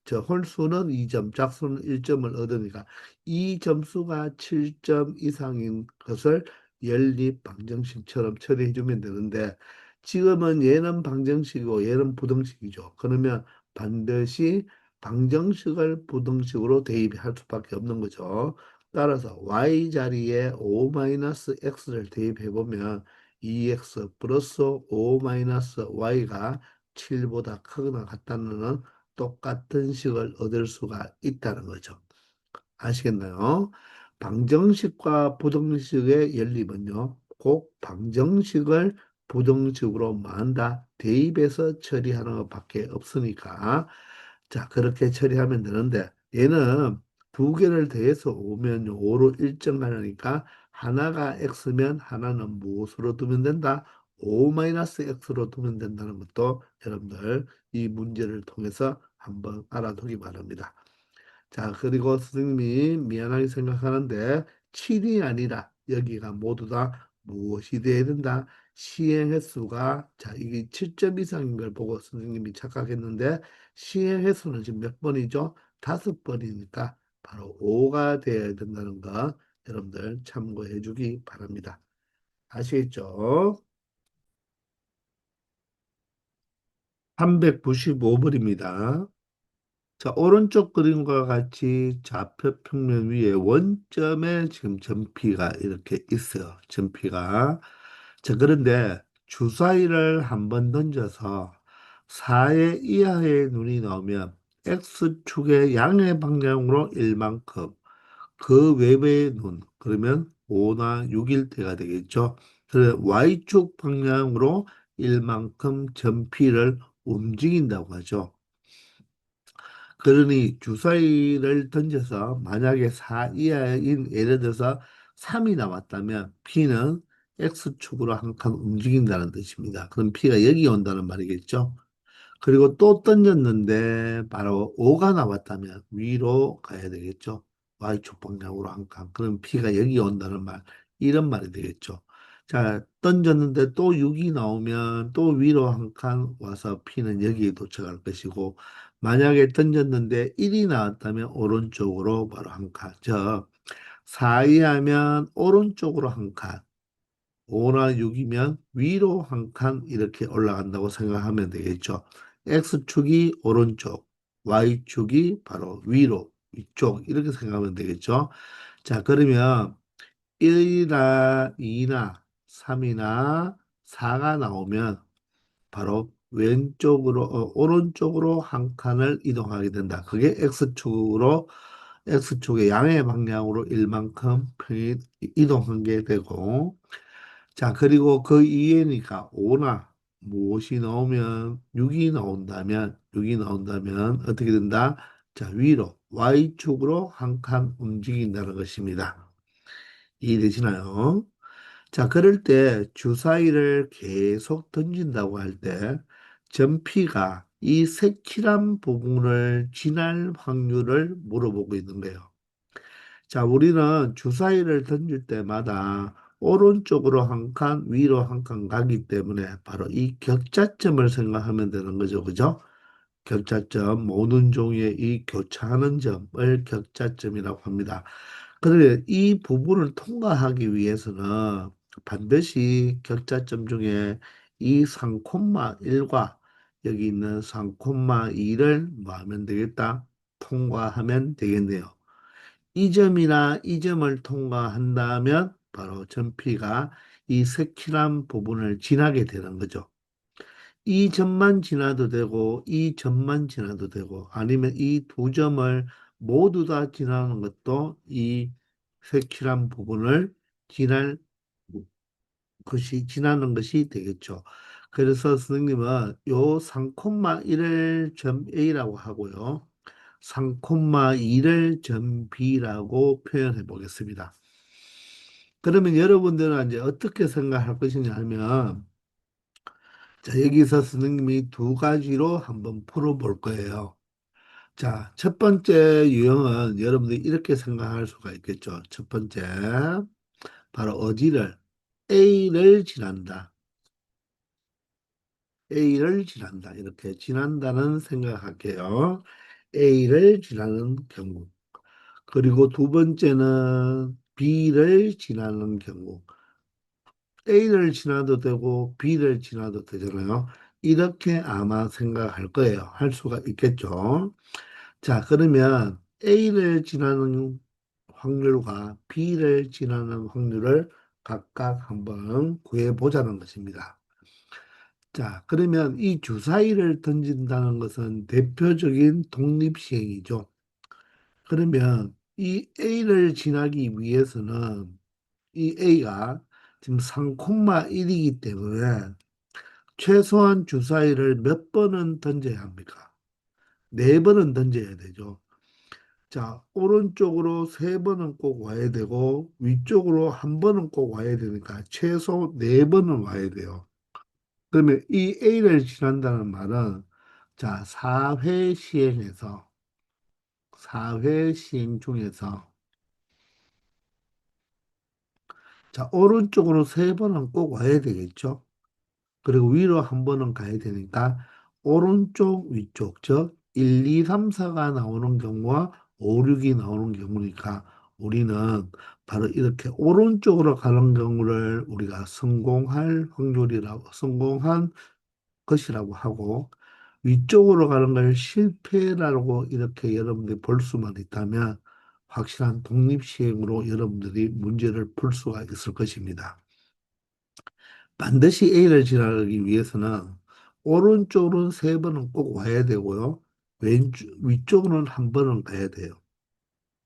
저 홀수는 2점, 짝수는 1점을 얻으니까 이 점수가 7점 이상인 것을 연립 방정식처럼 처리해 주면 되는데 지금은 얘는 방정식이고 얘는 부등식이죠. 그러면 반드시 방정식을 부등식으로 대입할 수밖에 없는 거죠. 따라서 y 자리에 5-x를 대입해 보면 2x 플러스 5-y가 7보다 크거나 같다는 똑같은 식을 얻을 수가 있다는 거죠. 아시겠나요? 방정식과 부등식의 연립은요, 꼭 방정식을 부등식으로 만다 대입해서 처리하는 것밖에 없으니까, 자, 그렇게 처리하면 되는데, 얘는 두 개를 더해서 오면 5로 일정하니까, 하나가 x면 하나는 무엇으로 두면 된다? 5-x로 두면 된다는 것도 여러분들 이 문제를 통해서 한번 알아두기 바랍니다. 자, 그리고 스승님이 미안하게 생각하는데 7이 아니라 여기가 모두 다 무엇이 돼야 된다? 시행 횟수가 자, 이게 7점 이상인 걸 보고 선생님이 착각했는데 시행 횟수는 지금 몇 번이죠? 5번이니까 바로 5가 돼야 된다는 거 여러분들 참고해 주기 바랍니다. 아시겠죠? 395번입니다. 자, 오른쪽 그림과 같이 좌표 평면 위에 원점에 지금 점피가 이렇게 있어요. 점피가. 자, 그런데 주사위를 한번 던져서 4의 이하의 눈이 나오면 X축의 양의 방향으로 1만큼, 그 외의 눈, 그러면 5나 6일 때가 되겠죠. 그래서 Y축 방향으로 1만큼 점피를 움직인다고 하죠. 그러니 주사위를 던져서 만약에 4 이하인 예를 들어서 3이 나왔다면 P는 X축으로 한 칸 움직인다는 뜻입니다. 그럼 P가 여기 온다는 말이겠죠. 그리고 또 던졌는데 바로 5가 나왔다면 위로 가야 되겠죠. Y축 방향으로 한 칸. 그럼 P가 여기 온다는 말, 이런 말이 되겠죠. 자, 던졌는데 또 6이 나오면 또 위로 한 칸 와서 P는 여기에 도착할 것이고, 만약에 던졌는데 1이 나왔다면 오른쪽으로 바로 한 칸. 저 4이 하면 오른쪽으로 한 칸. 5나 6이면 위로 한 칸 이렇게 올라간다고 생각하면 되겠죠. X축이 오른쪽, Y축이 바로 위로, 위쪽 이렇게 생각하면 되겠죠. 자, 그러면 1이나 2나 3이나 4가 나오면 바로 왼쪽으로, 오른쪽으로 한 칸을 이동하게 된다. 그게 X축의 양의 방향으로 1만큼 평이 이동한 게 되고, 자, 그리고 그 이해니까 5나 무엇이 나오면 6이 나온다면 어떻게 된다? 자, 위로 Y축으로 한 칸 움직인다는 것입니다. 이해되시나요? 자, 그럴 때 주사위를 계속 던진다고 할 때 전피가 이 색칠한 부분을 지날 확률을 물어보고 있는 거예요. 자, 우리는 주사위를 던질 때마다 오른쪽으로 한 칸, 위로 한 칸 가기 때문에 바로 이 격자점을 생각하면 되는 거죠. 그죠? 격자점, 모든 종이의 이 교차하는 점을 격자점이라고 합니다. 그런데 이 부분을 통과하기 위해서는 반드시 격자점 중에 이 3,1과 여기 있는 3,2를 뭐 하면 되겠다? 통과하면 되겠네요. 이 점이나 이 점을 통과한다면 바로 점피가 이 색칠한 부분을 지나게 되는 거죠. 이 점만 지나도 되고 이 점만 지나도 되고 아니면 이 두 점을 모두 다 지나는 것도 이 색칠한 부분을 지날 지나는 것이 되겠죠. 그래서 선생님은 요 3,1을 점 A라고 하고요. 3,2를 점 B라고 표현해 보겠습니다. 그러면 여러분들은 이제 어떻게 생각할 것이냐 하면 자, 여기서 선생님이 두 가지로 한번 풀어볼 거예요. 자, 첫 번째 유형은 여러분들이 이렇게 생각할 수가 있겠죠. 첫 번째, 바로 어디를 A를 지난다. A를 지난다. 이렇게 지난다는 생각할게요. A를 지나는 경우. 그리고 두 번째는 B를 지나는 경우. A를 지나도 되고 B를 지나도 되잖아요. 이렇게 아마 생각할 거예요. 할 수가 있겠죠. 자, 그러면 A를 지나는 확률과 B를 지나는 확률을 각각 한번 구해보자는 것입니다. 자, 그러면 이 주사위를 던진다는 것은 대표적인 독립시행이죠. 그러면 이 A를 지나기 위해서는 이 A가 지금 3,1이기 때문에 최소한 주사위를 몇 번은 던져야 합니까? 네 번은 던져야 되죠. 자, 오른쪽으로 세 번은 꼭 와야 되고 위쪽으로 한 번은 꼭 와야 되니까 최소 네 번은 와야 돼요. 그러면 이 A를 지난다는 말은 자, 4회 시행에서 4회 시행 중에서 자, 오른쪽으로 세 번은 꼭 와야 되겠죠. 그리고 위로 한 번은 가야 되니까 오른쪽 위쪽 즉 1, 2, 3, 4가 나오는 경우와 5, 6이 나오는 경우니까 우리는 바로 이렇게 오른쪽으로 가는 경우를 우리가 성공한 것이라고 하고 위쪽으로 가는 걸 실패라고 이렇게 여러분들이 볼 수만 있다면 확실한 독립시행으로 여러분들이 문제를 풀 수가 있을 것입니다. 반드시 A를 지나가기 위해서는 오른쪽으로는 세 번은 꼭 와야 되고요. 위쪽으로는 한 번은 가야 돼요.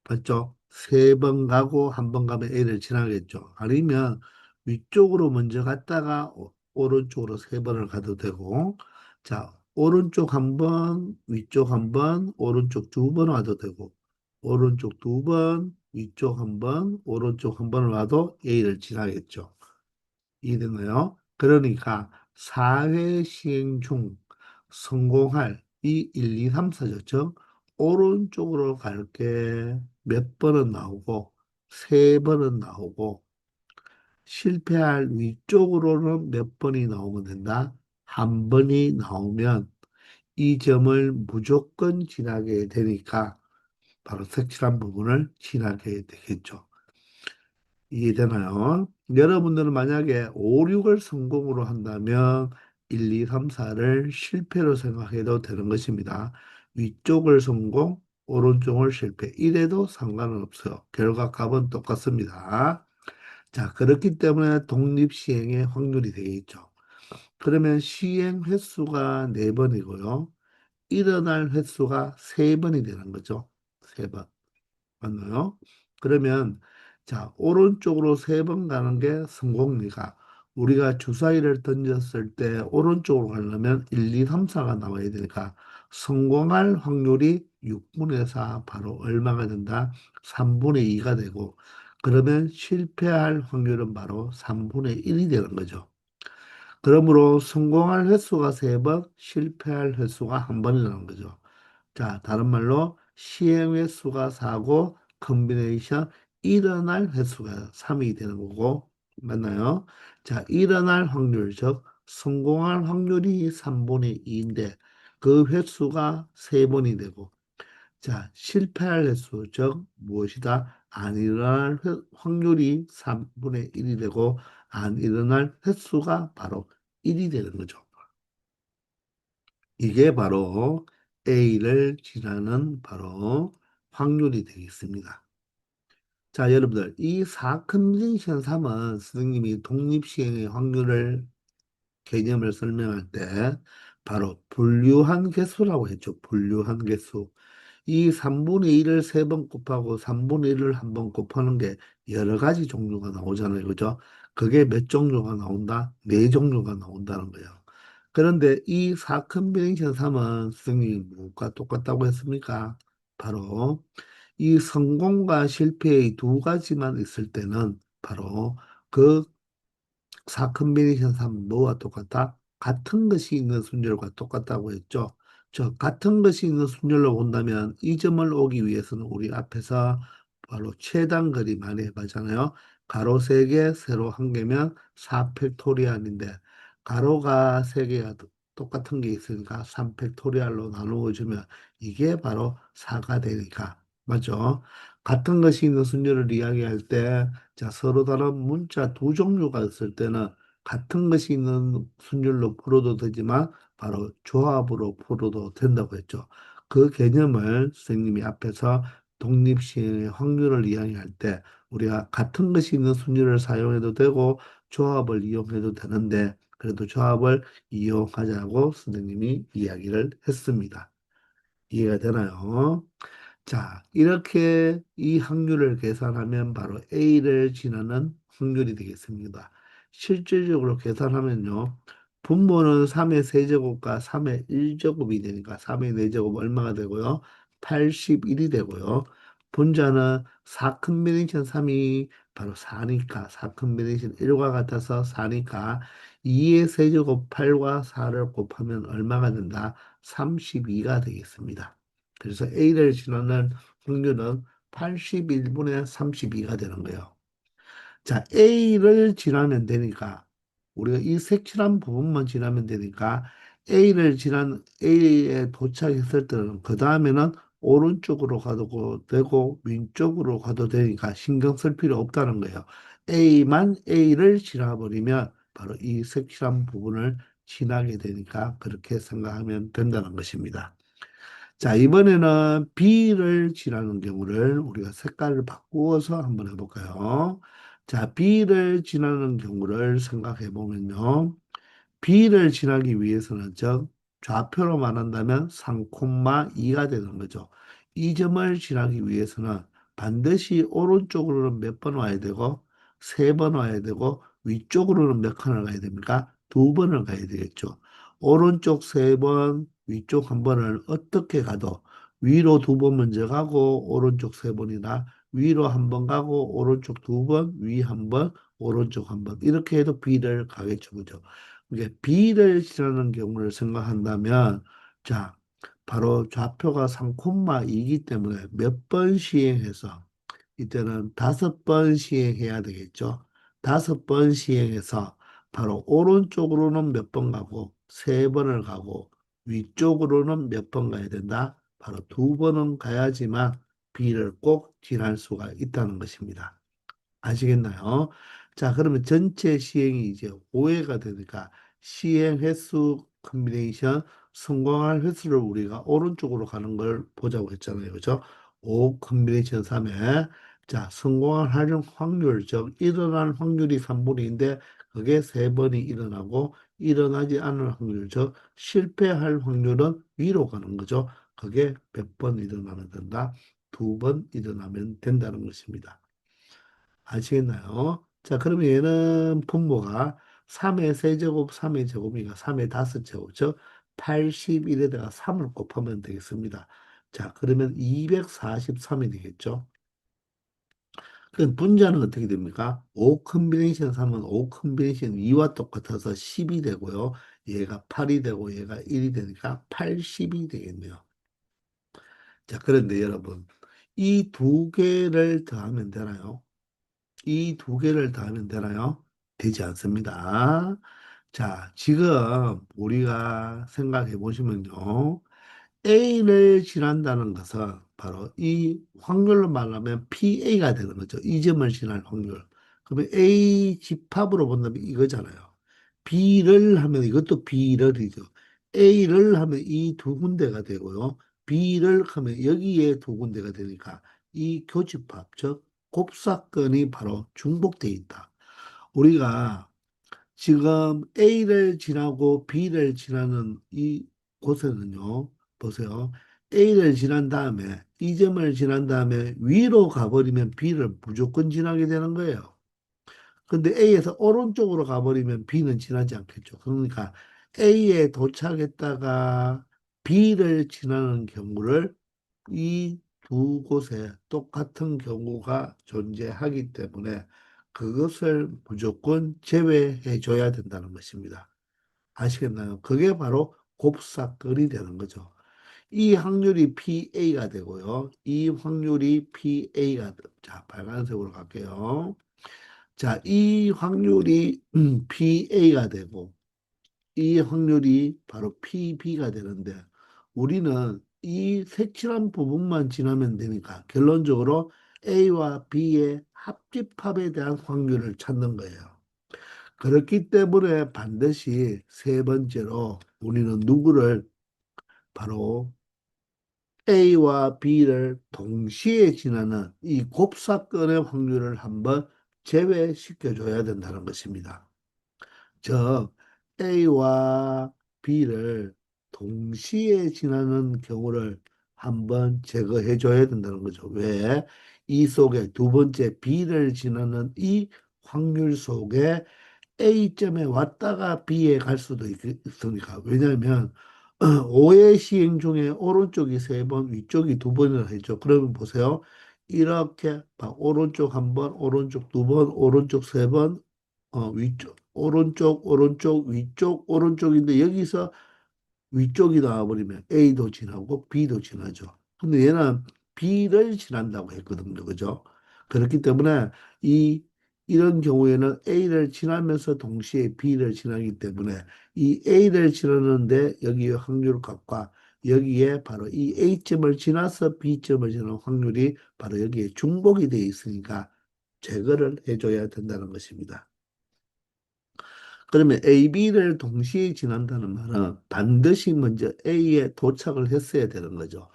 맞죠? 세 번 가고 한 번 가면 A를 지나겠죠. 아니면 위쪽으로 먼저 갔다가 오른쪽으로 세 번을 가도 되고, 자, 오른쪽 한 번, 위쪽 한 번, 오른쪽 두 번 와도 되고, 오른쪽 두 번, 위쪽 한 번, 오른쪽 한 번을 와도 A를 지나겠죠. 이해되나요? 그러니까 4회 시행 중 성공할 이 1, 2, 3, 4죠. 오른쪽으로 갈 게 몇 번은 나오고 세 번은 나오고 실패할 위쪽으로는 몇 번이 나오면 된다. 한 번이 나오면 이 점을 무조건 지나게 되니까 바로 색칠한 부분을 지나게 되겠죠. 이해되나요? 여러분들은 만약에 5, 6을 성공으로 한다면 1, 2, 3, 4를 실패로 생각해도 되는 것입니다. 위쪽을 성공, 오른쪽을 실패. 이래도 상관은 없어요. 결과 값은 똑같습니다. 자, 그렇기 때문에 독립시행의 확률이 되겠죠. 그러면 시행 횟수가 4번이고요. 일어날 횟수가 3번이 되는 거죠. 3번. 맞나요? 그러면 자 오른쪽으로 세 번 가는 게 성공리가 우리가 주사위를 던졌을 때 오른쪽으로 가려면 1, 2, 3, 4가 나와야 되니까 성공할 확률이 6분의 4 바로 얼마가 된다? 3분의 2가 되고 그러면 실패할 확률은 바로 3분의 1이 되는 거죠. 그러므로 성공할 횟수가 세 번, 실패할 횟수가 한 번이라는 거죠. 자, 다른 말로 시행 횟수가 4고 컨비네이션 일어날 횟수가 3이 되는 거고 맞나요? 자, 일어날 확률 즉 성공할 확률이 3분의 2인데 그 횟수가 3번이 되고 자, 실패할 횟수 즉 무엇이다? 안 일어날 확률이 3분의 1이 되고 안 일어날 횟수가 바로 1이 되는 거죠. 이게 바로 A를 지나는 바로 확률이 되겠습니다. 자, 여러분들, 이 4컨벤션 3은 선생님이 독립시행의 확률을 개념을 설명할 때 바로 분류한 개수라고 했죠. 분류한 개수. 이 3분의 1을 세 번 곱하고 3분의 1을 한 번 곱하는 게 여러 가지 종류가 나오잖아요. 그죠? 그게 몇 종류가 나온다? 네 종류가 나온다는 거예요. 그런데 이 4컨비네이션 3은 선생님이 뭐가 똑같다고 했습니까? 바로 이 성공과 실패의 두 가지만 있을 때는 바로 그 4컨비네이션 3 뭐와 똑같다? 같은 것이 있는 순열과 똑같다고 했죠. 저 같은 것이 있는 순열로 본다면 이 점을 오기 위해서는 우리 앞에서 바로 최단거리 많이 해봤잖아요. 가로 3개, 세로 1개면 4팩토리알인데 가로가 3개가 똑같은 게 있으니까 3팩토리알로 나누어주면 이게 바로 4가 되니까 맞죠? 같은 것이 있는 순열을 이야기할 때 자, 서로 다른 문자 두 종류가 있을 때는 같은 것이 있는 순열로 풀어도 되지만 바로 조합으로 풀어도 된다고 했죠. 그 개념을 선생님이 앞에서 독립시행의 확률을 이야기할 때 우리가 같은 것이 있는 순열을 사용해도 되고 조합을 이용해도 되는데 그래도 조합을 이용하자고 선생님이 이야기를 했습니다. 이해가 되나요? 자, 이렇게 이 확률을 계산하면 바로 A를 지나는 확률이 되겠습니다. 실질적으로 계산하면요. 분모는 3의 세제곱과 3의 1제곱이 되니까 3의 4제곱 얼마가 되고요? 81이 되고요. 분자는 4컨비네이션 3이 바로 4니까 4컨비네이션 1과 같아서 4니까 2의 세제곱 8과 4를 곱하면 얼마가 된다? 32가 되겠습니다. 그래서 A를 지나는 확률은 81분의 32가 되는 거예요. 자, A를 지나면 되니까, 우리가 이 색칠한 부분만 지나면 되니까, A에 도착했을 때는, 그 다음에는 오른쪽으로 가도 되고, 왼쪽으로 가도 되니까 신경 쓸 필요 없다는 거예요. A를 지나버리면, 바로 이 색칠한 부분을 지나게 되니까, 그렇게 생각하면 된다는 것입니다. 자, 이번에는 B를 지나는 경우를 우리가 색깔을 바꾸어서 한번 해볼까요? 자, B를 지나는 경우를 생각해 보면요. B를 지나기 위해서는 즉 좌표로 말한다면 3,2가 되는 거죠. 이 점을 지나기 위해서는 반드시 오른쪽으로는 몇 번 와야 되고 세 번 와야 되고 위쪽으로는 몇 칸을 가야 됩니까? 두 번을 가야 되겠죠. 오른쪽 세 번, 위쪽 한 번을 어떻게 가도 위로 두 번 먼저 가고 오른쪽 세 번이나 위로 한 번 가고 오른쪽 두 번, 위 한 번, 오른쪽 한 번 이렇게 해도 B를 가겠죠. 그죠? 이게 B를 지나는 경우를 생각한다면, 자, 바로 좌표가 3,2이기 때문에 몇 번 시행해서, 이때는 5번 시행해야 되겠죠. 5번 시행해서, 바로 오른쪽으로는 몇 번 가고, 세 번을 가고, 위쪽으로는 몇 번 가야 된다. 바로 두 번은 가야지만 B를 꼭 지날 수가 있다는 것입니다. 아시겠나요? 자, 그러면 전체 시행이 이제 5회가 되니까 시행 횟수 컨비네이션 성공할 횟수를 우리가 오른쪽으로 가는 걸 보자고 했잖아요. 그죠? 5 컨비네이션 3회. 자, 성공할 확률, 즉, 일어날 확률이 3분의인데 그게 세번이 일어나고 일어나지 않을 확률, 즉, 실패할 확률은 위로 가는 거죠. 그게 몇 번 일어나면 된다? 2번 일어나면 된다는 것입니다. 아시겠나요? 자, 그러면 얘는 분모가 3의 세제곱, 3의 제곱이니까 3의 5제곱, 즉 81에다가 3을 곱하면 되겠습니다. 자, 그러면 243이 되겠죠. 그럼 분자는 어떻게 됩니까? 5 컨비네이션 3은 5 컨비네이션 2와 똑같아서 10이 되고요. 얘가 8이 되고 얘가 1이 되니까 80이 되겠네요. 자, 그런데 여러분, 이 두 개를 더하면 되나요? 이 두 개를 더하면 되나요? 되지 않습니다. 자, 지금 우리가 생각해 보시면요. A를 지난다는 것은 바로 이 확률로 말하면 PA가 되는 거죠. 이 점을 지날 확률. 그러면 A 집합으로 본다면 이거잖아요. B를 하면 이것도 B를이죠. A를 하면 이 두 군데가 되고요. B를 하면 여기에 두 군데가 되니까 이 교집합, 즉 곱사건이 바로 중복되어 있다. 우리가 지금 A를 지나고 B를 지나는 이 곳에는요, 보세요. A를 지난 다음에, 이 점을 지난 다음에 위로 가버리면 B를 무조건 지나게 되는 거예요. 근데 A에서 오른쪽으로 가버리면 B는 지나지 않겠죠. 그러니까 A에 도착했다가 B를 지나는 경우를 이 두 곳에 똑같은 경우가 존재하기 때문에 그것을 무조건 제외해 줘야 된다는 것입니다. 아시겠나요? 그게 바로 곱사건이 되는 거죠. 이 확률이 PA가 되고요. 이 확률이 PA가 자, 빨간색으로 갈게요. 자, 이 확률이 PA가 되고 이 확률이 바로 PB가 되는데 우리는 이 색칠한 부분만 지나면 되니까 결론적으로 A와 B의 합집합에 대한 확률을 찾는 거예요. 그렇기 때문에 반드시 세 번째로 우리는 누구를 바로 A와 B를 동시에 지나는 이 곱사건의 확률을 한번 제외시켜 줘야 된다는 것입니다. 즉, A와 B를 동시에 지나는 경우를 한번 제거해 줘야 된다는 거죠. 왜? 이 속에 두 번째 B를 지나는 이 확률 속에 A점에 왔다가 B에 갈 수도 있으니까. 왜냐하면 5의 시행 중에 오른쪽이 세 번, 위쪽이 두 번이나 했죠. 그러면 보세요. 이렇게 오른쪽 한 번, 오른쪽 두 번, 오른쪽 세 번, 위쪽, 오른쪽, 오른쪽, 위쪽, 오른쪽인데 여기서 위쪽이 나와버리면 A도 지나고 B도 지나죠. 근데 얘는 B를 지난다고 했거든요. 그죠? 그렇기 때문에 이런 경우에는 A를 지나면서 동시에 B를 지나기 때문에 이 A를 지나는데 여기에 확률 값과 여기에 바로 이 A점을 지나서 B점을 지나는 확률이 바로 여기에 중복이 되어 있으니까 제거를 해줘야 된다는 것입니다. 그러면 A, B를 동시에 지난다는 말은 반드시 먼저 A에 도착을 했어야 되는 거죠.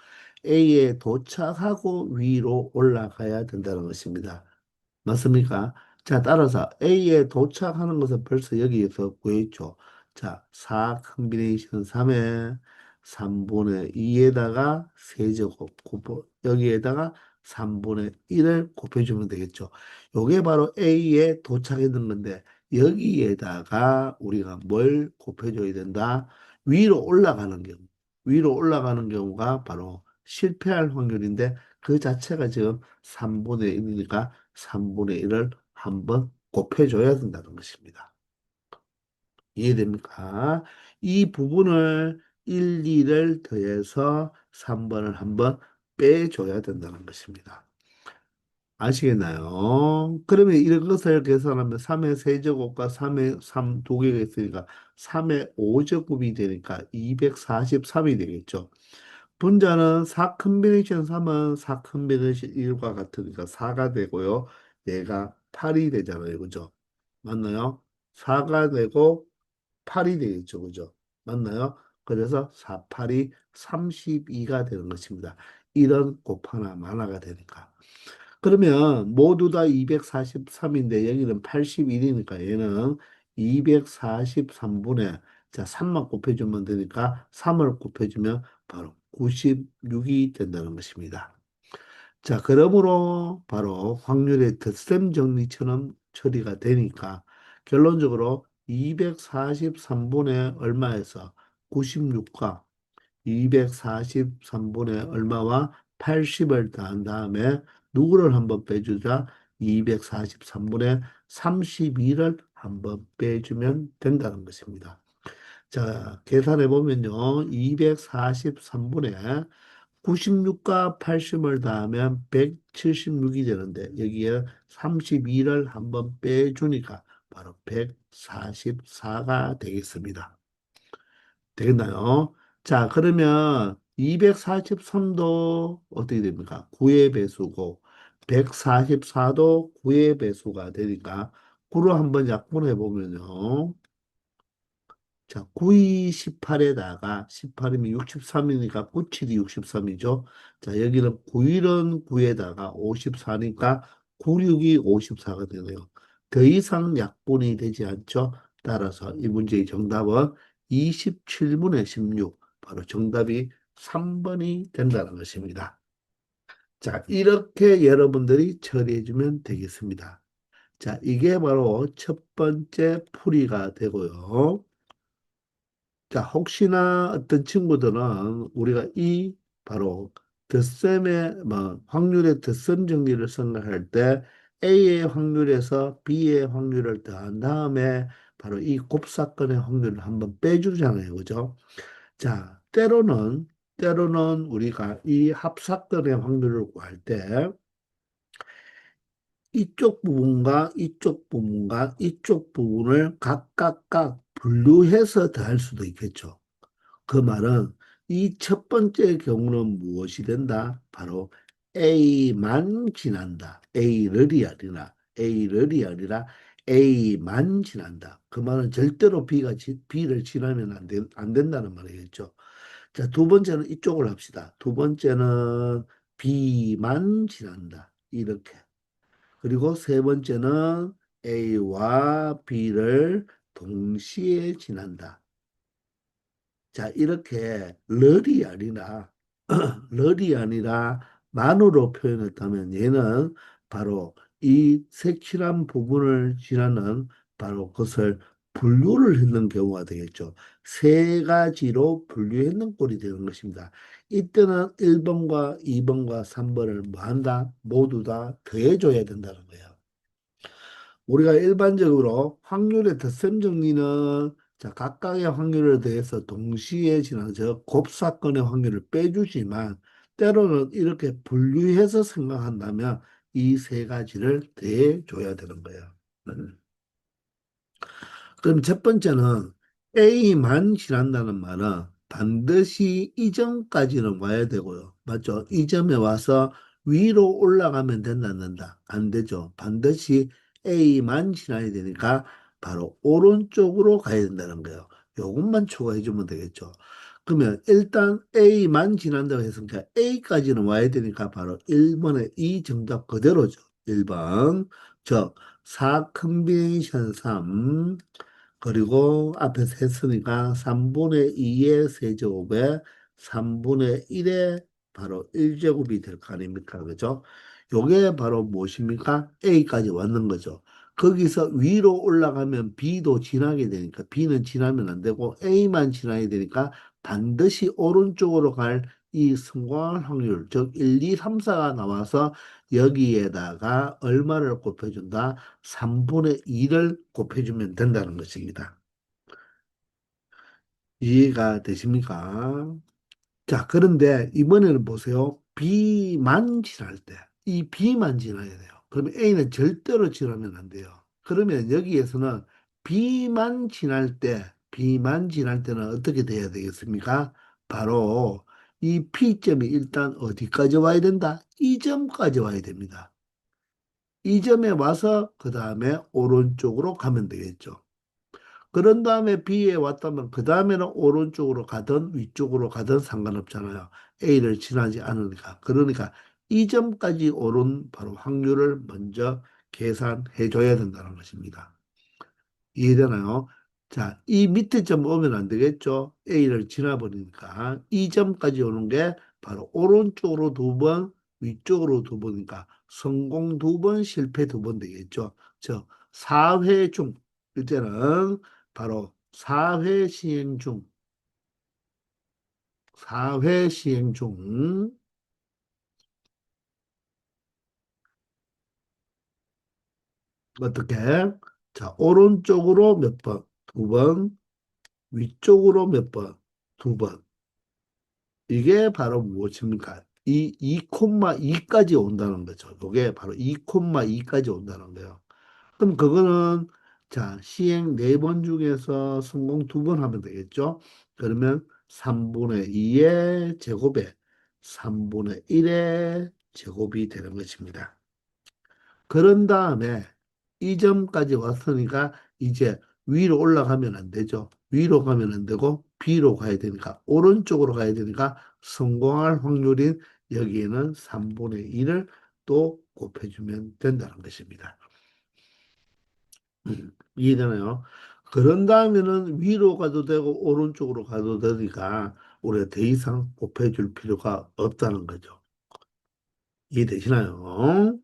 A에 도착하고 위로 올라가야 된다는 것입니다. 맞습니까? 자, 따라서 A에 도착하는 것은 벌써 여기에서 구했죠. 자, 4 컨비네이션 3에 3분의 2에다가 세제곱 여기에다가 3분의 1을 곱해주면 되겠죠. 요게 바로 A에 도착했는 건데 여기에다가 우리가 뭘 곱해줘야 된다? 위로 올라가는 경우. 위로 올라가는 경우가 바로 실패할 확률인데 그 자체가 지금 3분의 1이니까 3분의 1을 한번 곱해줘야 된다는 것입니다. 이해됩니까? 이 부분을 1, 2를 더해서 3번을 한번 빼줘야 된다는 것입니다. 아시겠나요? 그러면 이것을 계산하면 3의 세제곱과 3의 3 두 개가 있으니까 3의 5제곱이 되니까 243이 되겠죠. 분자는 4 컨비네이션 3은 4 컨비네이션 1과 같으니까 4가 되고요. 얘가 8이 되잖아요. 그죠? 맞나요? 4가 되고 8이 되겠죠. 그죠? 맞나요? 그래서 4, 8이 32가 되는 것입니다. 이런 곱하나 마나가 되니까. 그러면 모두 다 243인데 여기는 81이니까 얘는 243분의 자 3만 곱해주면 되니까 3을 곱해주면 바로 96이 된다는 것입니다. 자, 그러므로 바로 확률의 덧셈 정리처럼 처리가 되니까 결론적으로 243분의 얼마에서 96과 243분의 얼마와 80을 더한 다음에 누구를 한번 빼주자? 243분의 32를 한번 빼주면 된다는 것입니다. 자, 계산해 보면요. 243분의 96과 80을 더하면 176이 되는데 여기에 32를 한번 빼주니까 바로 144가 되겠습니다. 되겠나요? 자, 그러면 243도 어떻게 됩니까? 9의 배수고 144도 9의 배수가 되니까 9로 한번 약분해 보면요. 자, 9이 18에다가 18이면 63이니까 97이 63이죠. 자, 여기는 9일은 9에다가 54니까 96이 54가 되네요. 더 이상 약분이 되지 않죠. 따라서 이 문제의 정답은 27분의 16. 바로 정답이 3번이 된다는 것입니다. 자, 이렇게 여러분들이 처리해 주면 되겠습니다. 자, 이게 바로 첫 번째 풀이가 되고요. 자, 혹시나 어떤 친구들은 우리가 이 바로 덧셈의 뭐 확률의 덧셈 정리를 생각할 때 A의 확률에서 B의 확률을 더한 다음에 바로 이 곱사건의 확률을 한번 빼주잖아요. 그죠? 자, 때로는 우리가 이 합사건의 확률을 구할 때 이쪽 부분과 이쪽 부분과 이쪽 부분을 각각 분류해서 더할 수도 있겠죠. 그 말은 이 첫 번째 경우는 무엇이 된다? 바로 A만 지난다. A를이 아니라 A만 지난다. 그 말은 절대로 B를 지나면 안 된다는 말이겠죠. 자, 두 번째는 이쪽을 합시다. 두 번째는 B만 지난다. 이렇게. 그리고 세 번째는 A와 B를 동시에 지난다. 자, 이렇게 럴이 아니라 만으로 표현했다면 얘는 바로 이 색칠한 부분을 지나는 바로 그것을 분류를 했는 경우가 되겠죠. 세 가지로 분류했는 꼴이 되는 것입니다. 이때는 1번과 2번과 3번을 뭐 한다? 모두 다 더해줘야 된다는 거예요. 우리가 일반적으로 확률의 덧셈 정리는 자, 각각의 확률에 대해서 동시에 지나서 곱사건의 확률을 빼주지만 때로는 이렇게 분류해서 생각한다면 이 세 가지를 더해줘야 되는 거예요. 음. 그럼 첫 번째는 A만 지난다는 말은 반드시 이 점까지는 와야 되고요. 맞죠? 이 점에 와서 위로 올라가면 된다, 안 된다? 안 되죠. 반드시 A만 지나야 되니까 바로 오른쪽으로 가야 된다는 거예요. 요것만 추가해 주면 되겠죠. 그러면 일단 A만 지난다고 했으니까 A까지는 와야 되니까 바로 1번의 이 정답 그대로죠. 1번. 즉, 4 컨비네이션 3 그리고 앞에서 했으니까 3분의 2의 세제곱에 3분의 1의 바로 1제곱이 될 거 아닙니까? 그죠? 요게 바로 무엇입니까? A까지 왔는 거죠. 거기서 위로 올라가면 B도 지나게 되니까 B는 지나면 안 되고 A만 지나야 되니까 반드시 오른쪽으로 갈 이 성공할 확률, 즉 1, 2, 3, 4가 나와서 여기에다가 얼마를 곱해준다? 3분의 2를 곱해주면 된다는 것입니다. 이해가 되십니까? 자, 그런데 이번에는 보세요. B만 지날 때, 이 B만 지나야 돼요. 그러면 A는 절대로 지나면 안 돼요. 그러면 여기에서는 B만 지날 때는 어떻게 돼야 되겠습니까? 바로 이 P점이 일단 어디까지 와야 된다? 이 점까지 와야 됩니다. 이 점에 와서 그 다음에 오른쪽으로 가면 되겠죠. 그런 다음에 B에 왔다면 그 다음에는 오른쪽으로 가든 위쪽으로 가든 상관없잖아요. A를 지나지 않으니까. 그러니까 이 점까지 오른 바로 확률을 먼저 계산해 줘야 된다는 것입니다. 이해되나요? 자, 이 밑에 점 오면 안 되겠죠? A를 지나버리니까. 이 점까지 오는 게 바로 오른쪽으로 두 번, 위쪽으로 두 번이니까 성공 두 번, 실패 두 번 되겠죠? 즉, 4회 중, 이때는 바로 4회 시행 중, 4회 시행 중, 어떻게? 자, 오른쪽으로 몇 번? 두 번, 위쪽으로 몇 번? 두 번. 이게 바로 무엇입니까? 이 2,2까지 온다는 거죠. 이게 바로 2,2까지 온다는 거예요. 그럼 그거는 자, 시행 네 번 중에서 성공 두 번 하면 되겠죠? 그러면 3분의 2의 제곱에 3분의 1의 제곱이 되는 것입니다. 그런 다음에 이 점까지 왔으니까 이제 위로 올라가면 안 되죠. 위로 가면 안 되고 B로 가야 되니까 오른쪽으로 가야 되니까 성공할 확률인 여기에는 3분의 1을 또 곱해주면 된다는 것입니다. 이해되나요? 그런 다음에는 위로 가도 되고 오른쪽으로 가도 되니까 우리가 더 이상 곱해줄 필요가 없다는 거죠. 이해되시나요?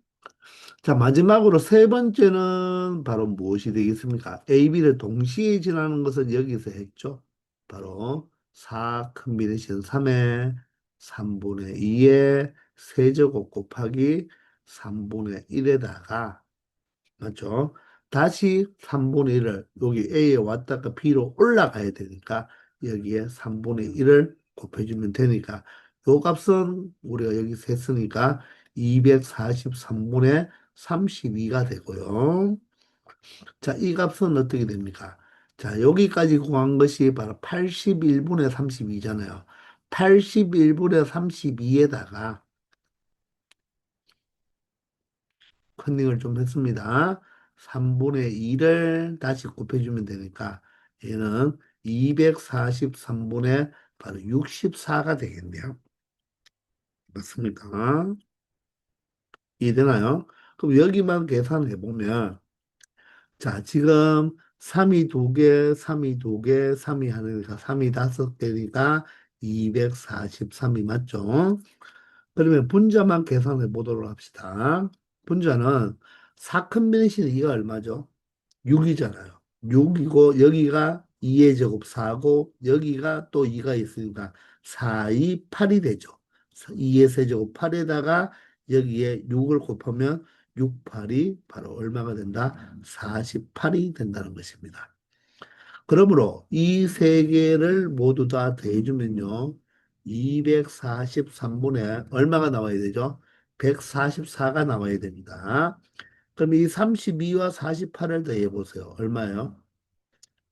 자, 마지막으로 세 번째는 바로 무엇이 되겠습니까? A, B를 동시에 지나는 것은 여기서 했죠. 바로 4 컨비네이션 3의 3분의 2의 세제곱 곱하기 3분의 1에다가 맞죠? 다시 3분의 1을 여기 A에 왔다가 B로 올라가야 되니까 여기에 3분의 1을 곱해주면 되니까 요 값은 우리가 여기 셌으니까 243분의 32가 되고요. 자, 이 값은 어떻게 됩니까? 자, 여기까지 구한 것이 바로 81분의 32잖아요. 81분의 32에다가 컨닝을 좀 했습니다. 3분의 2를 다시 곱해주면 되니까 얘는 243분의 바로 64가 되겠네요. 맞습니까? 이해되나요? 그럼 여기만 계산해 보면 자, 지금 3이 2개, 3이 2개, 3이 하나니까 3이 5개니까 243이 맞죠? 그러면 분자만 계산해 보도록 합시다. 분자는 4컨비네이션 2가 얼마죠? 6이잖아요. 6이고 여기가 2의 제곱 4고 여기가 또 2가 있으니까 4, 2, 8이 되죠. 2의 세제곱 8에다가 여기에 6을 곱하면 6, 8이 바로 얼마가 된다? 48이 된다는 것입니다. 그러므로 이 세 개를 모두 다 더해주면요. 243분의 얼마가 나와야 되죠? 144가 나와야 됩니다. 그럼 이 32와 48을 더해 보세요. 얼마예요?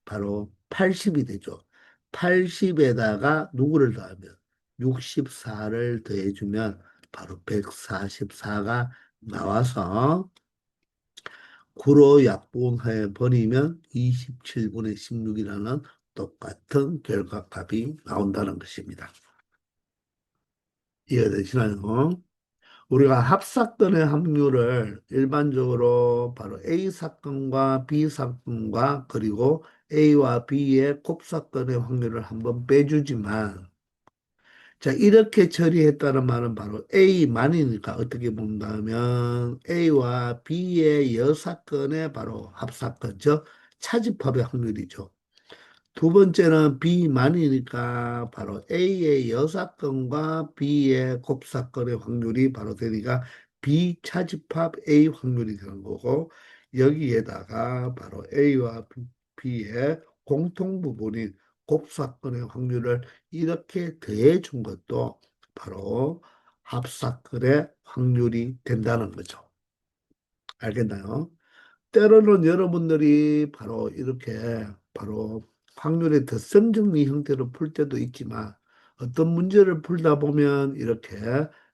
바로 80이 되죠. 80에다가 누구를 더하면 64를 더해주면 바로 144가 나와서 9로 약분해 버리면 27분의 16이라는 똑같은 결과값이 나온다는 것입니다. 이해되시나요? 우리가 합사건의 확률을 일반적으로 바로 A 사건과 B 사건과 그리고 A와 B의 곱사건의 확률을 한번 빼주지만 자 이렇게 처리했다는 말은 바로 A만이니까 어떻게 본다면 A와 B의 여사건의 바로 합사건죠. 차집합의 확률이죠. 두 번째는 B만이니까 바로 A의 여사건과 B의 곱사건의 확률이 바로 되니까 B차집합 A 확률이 되는 거고 여기에다가 바로 A와 B의 공통 부분인 곱사건의 확률을 이렇게 더해 준 것도 바로 합사건의 확률이 된다는 거죠. 알겠나요? 때로는 여러분들이 바로 이렇게 바로 확률의 덧셈 정리 형태로 풀 때도 있지만 어떤 문제를 풀다 보면 이렇게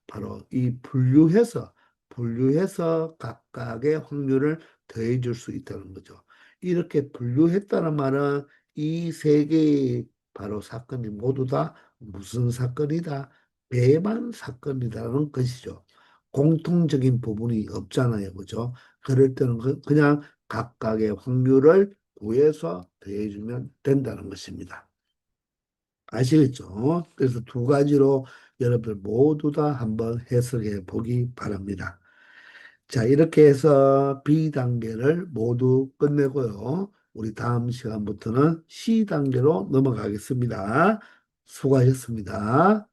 바로 이 분류해서 각각의 확률을 더해 줄 수 있다는 거죠. 이렇게 분류했다는 말은 이 세 개의 바로 사건이 모두 다 무슨 사건이다? 배만 사건이라는 것이죠. 공통적인 부분이 없잖아요. 그죠? 그럴 때는 그냥 각각의 확률을 구해서 더해주면 된다는 것입니다. 아시겠죠? 그래서 두 가지로 여러분들 모두 다 한번 해석해 보기 바랍니다. 자, 이렇게 해서 B 단계를 모두 끝내고요. 우리 다음 시간부터는 C 단계로 넘어가겠습니다. 수고하셨습니다.